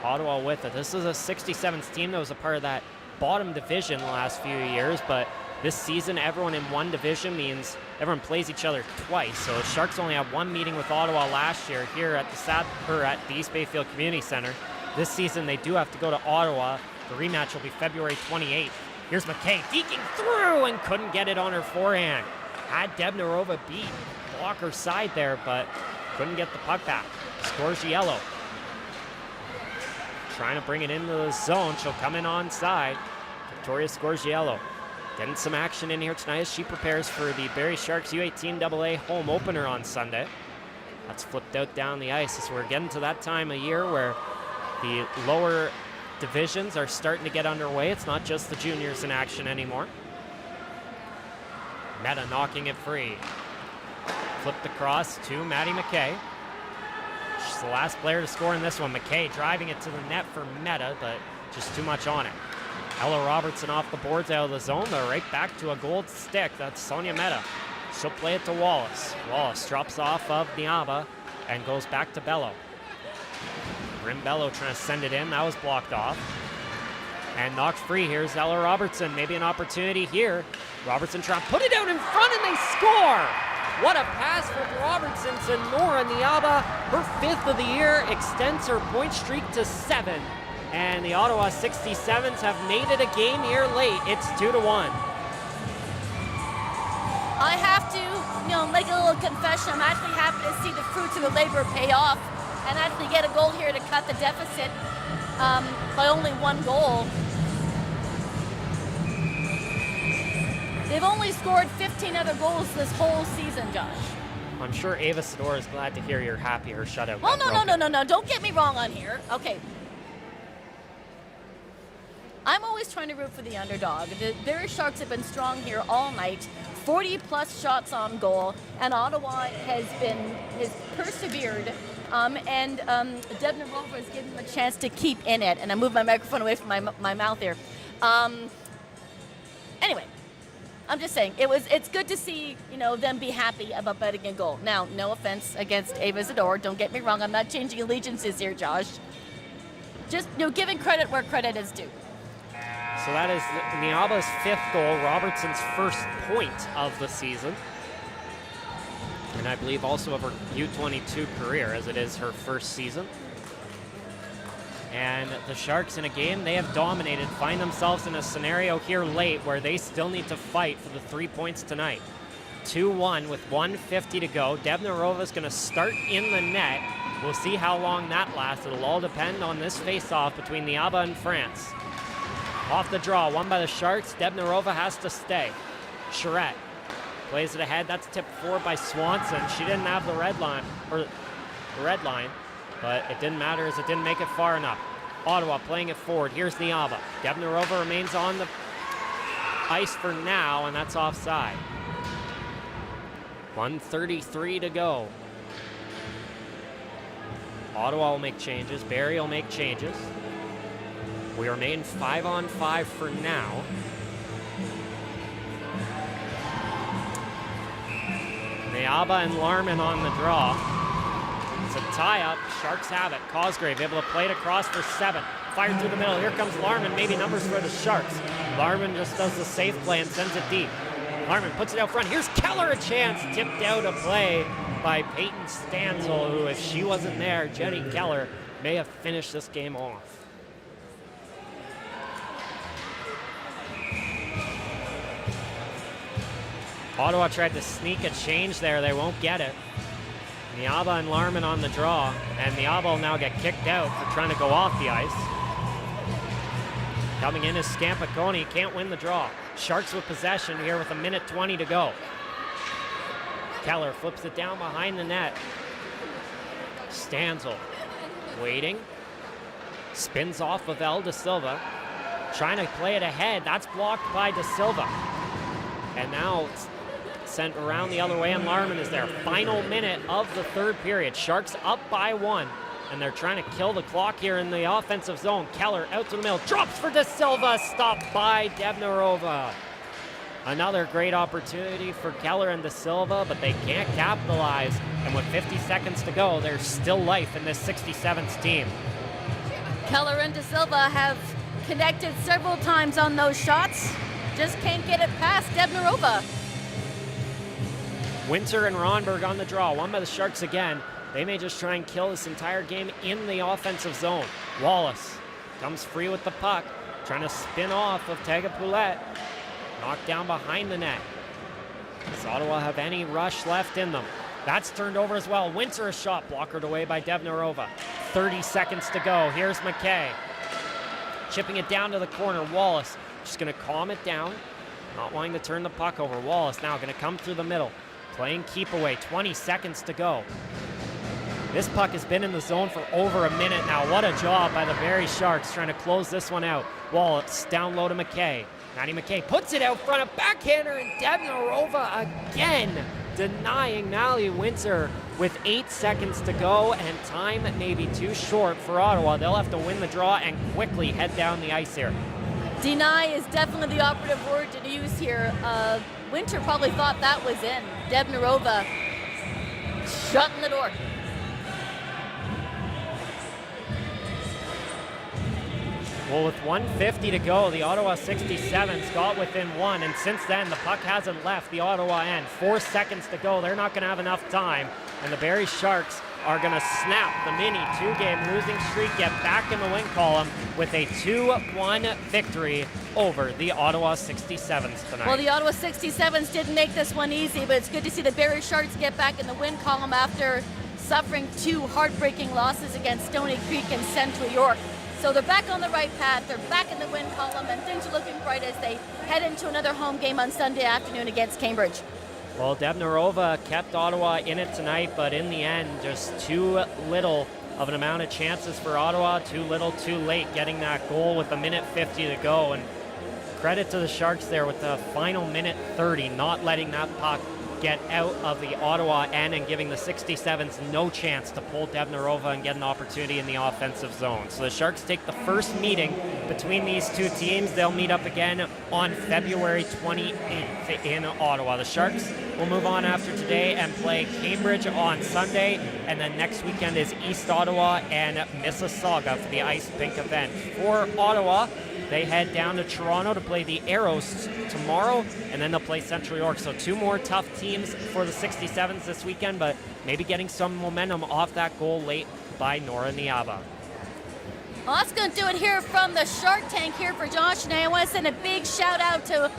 Ottawa with it. This is a 67th team that was a part of that bottom division the last few years, but this season everyone in one division means everyone plays each other twice. So the Sharks only had one meeting with Ottawa last year here at the East Bayfield Community Center. This season they do have to go to Ottawa. The rematch will be February 28th Here's McKay deking through and couldn't get it on her forehand. Had Debnarova beat, block her side there, but couldn't get the puck back. Scorgiello trying to bring it into the zone. She'll come in onside. Victoria Scorgiello getting some action in here tonight as she prepares for the Barrie Sharks U18 AA home opener on Sunday. That's flipped out down the ice as we're getting to that time of year where the lower divisions are starting to get underway. It's not just the juniors in action anymore. Meta knocking it free. Flipped across to Maddie McKay. She's the last player to score in this one. McKay driving it to the net for Meta, but just too much on it. Ella Robertson off the boards out of the zone, but right back to a gold stick. That's Sonia Meta. She'll play it to Wallace. Wallace drops off of Niaba and goes back to Bello. Grim Bello trying to send it in. That was blocked off. And knocked free. Here's Ella Robertson. Maybe an opportunity here. Robertson trying to put it out in front and they score! What a pass from Robertson to Nora Niaba. Her 5th of the year extends her point streak to 7. And the Ottawa 67s have made it a game here late. It's 2-1. I have to, make a little confession. I'm actually happy to see the fruits of the labor pay off and actually get a goal here to cut the deficit by only 1 goal. They've only scored 15 other goals this whole season, Josh. I'm sure Ava Sador is glad to hear you're happy her shutout. Well, no. Don't get me wrong on here. Okay. I'm always trying to root for the underdog. The Barrie Sharks have been strong here all night. 40-plus shots on goal, and Ottawa has persevered, and Debnarova has given them a chance to keep in it. And I moved my microphone away from my mouth here. Anyway, I'm just saying it's good to see them be happy about betting a goal. Now, no offense against Ava Zador. Don't get me wrong. I'm not changing allegiances here, Josh. Just giving credit where credit is due. So that is Niaba's 5th goal, Robertson's first point of the season. And I believe also of her U22 career, as it is her first season. And the Sharks in a game they have dominated find themselves in a scenario here late where they still need to fight for the 3 points tonight. 2-1 with 1:50 to go. Debnarova's going to start in the net. We'll see how long that lasts. It'll all depend on this face-off between Niaba and France. Off the draw, won by the Sharks. Debnarova has to stay. Charette plays it ahead. That's tipped forward by Swanson. She didn't have the red line, but it didn't matter as it didn't make it far enough. Ottawa playing it forward. Here's Niaba. Debnarova remains on the ice for now, and that's offside. 1:33 to go. Ottawa will make changes. Barrie will make changes. We remain 5-on-5 for now. Niaba and Larman on the draw. It's a tie-up. Sharks have it. Cosgrave able to play it across for 7. Fired through the middle. Here comes Larman. Maybe numbers for the Sharks. Larman just does the safe play and sends it deep. Larman puts it out front. Here's Keller, a chance. Tipped out a play by Peyton Stansel, who, if she wasn't there, Jenny Keller may have finished this game off. Ottawa tried to sneak a change there. They won't get it. Niaba and Larman on the draw, and Niaba will now get kicked out for trying to go off the ice. Coming in is Scampiconi. Can't win the draw. Sharks with possession here with 1:20 to go. Keller flips it down behind the net. Stansel waiting. Spins off of El De Silva. Trying to play it ahead. That's blocked by De Silva. And now it's sent around the other way, and Larman is there. Final minute of the 3rd period. Sharks up by 1, and they're trying to kill the clock here in the offensive zone. Keller out to the middle, drops for De Silva, stopped by Debnarova. Another great opportunity for Keller and De Silva, but they can't capitalize. And with 50 seconds to go, there's still life in this 67th team. Keller and De Silva have connected several times on those shots. Just can't get it past Debnarova. Winter and Ronberg on the draw. Won by the Sharks again. They may just try and kill this entire game in the offensive zone. Wallace comes free with the puck. trying to spin off of Tagapoulet. Knocked down behind the net. Does Ottawa have any rush left in them? That's turned over as well. Winter a shot blockered away by Devnarova. 30 seconds to go. Here's McKay. Chipping it down to the corner. Wallace just going to calm it down. Not wanting to turn the puck over. Wallace now going to come through the middle. Playing keep away. 20 seconds to go. This puck has been in the zone for over a minute now. What a job by the Barrie Sharks trying to close this one out. Wallace down low to McKay. Maddie McKay puts it out front, a backhander, and Devnarova again denying Natalie Winter with 8 seconds to go, and time may be too short for Ottawa. They'll have to win the draw and quickly head down the ice here. Deny is definitely the operative word to use here. Winter probably thought that was in. Devnarova shutting the door. Well, with 1:50 to go, the Ottawa 67s got within one, and since then, the puck hasn't left the Ottawa end. 4 seconds to go. They're not going to have enough time, and the Barrie Sharks are going to snap the mini two-game losing streak, get back in the win column with a 2-1 victory over the Ottawa 67s tonight. Well, the Ottawa 67s didn't make this one easy, but it's good to see the Barrie Sharks get back in the win column after suffering 2 heartbreaking losses against Stoney Creek and Central York. So they're back on the right path, they're back in the win column, and things are looking bright as they head into another home game on Sunday afternoon against Cambridge. Well, Devnarova kept Ottawa in it tonight, but in the end, just too little of an amount of chances for Ottawa, too little, too late, getting that goal with 1:50 to go. And credit to the Sharks there with the final minute 30, not letting that puck get out of the Ottawa end and giving the 67s no chance to pull Devnarova and get an opportunity in the offensive zone. So the Sharks take the first meeting between these two teams. They'll meet up again on February 28th in Ottawa. The Sharks will move on after today and play Cambridge on Sunday, and then next weekend is East Ottawa and Mississauga for the Ice Pink event. For Ottawa, they head down to Toronto to play the Arrows tomorrow, and then they'll play Central York. So 2 more tough teams for the 67s this weekend, but maybe getting some momentum off that goal late by Nora Niaba. Well, that's going to do it here from the Shark Tank here for Josh and I want to send a big shout out to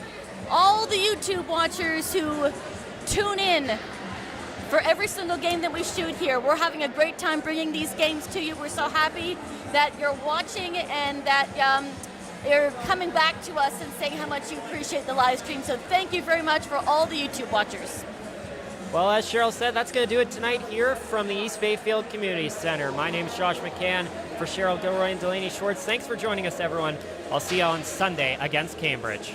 all the YouTube watchers who tune in for every single game that we shoot here. We're having a great time bringing these games to you. We're so happy that you're watching and that you're coming back to us and saying how much you appreciate the live stream. So thank you very much for all the YouTube watchers. Well, as Cheryl said, that's going to do it tonight here from the East Bayfield Community Center. My name is Josh McCann. For Cheryl Gilroy and Delaney Schwartz, thanks for joining us, everyone. I'll see you on Sunday against Cambridge.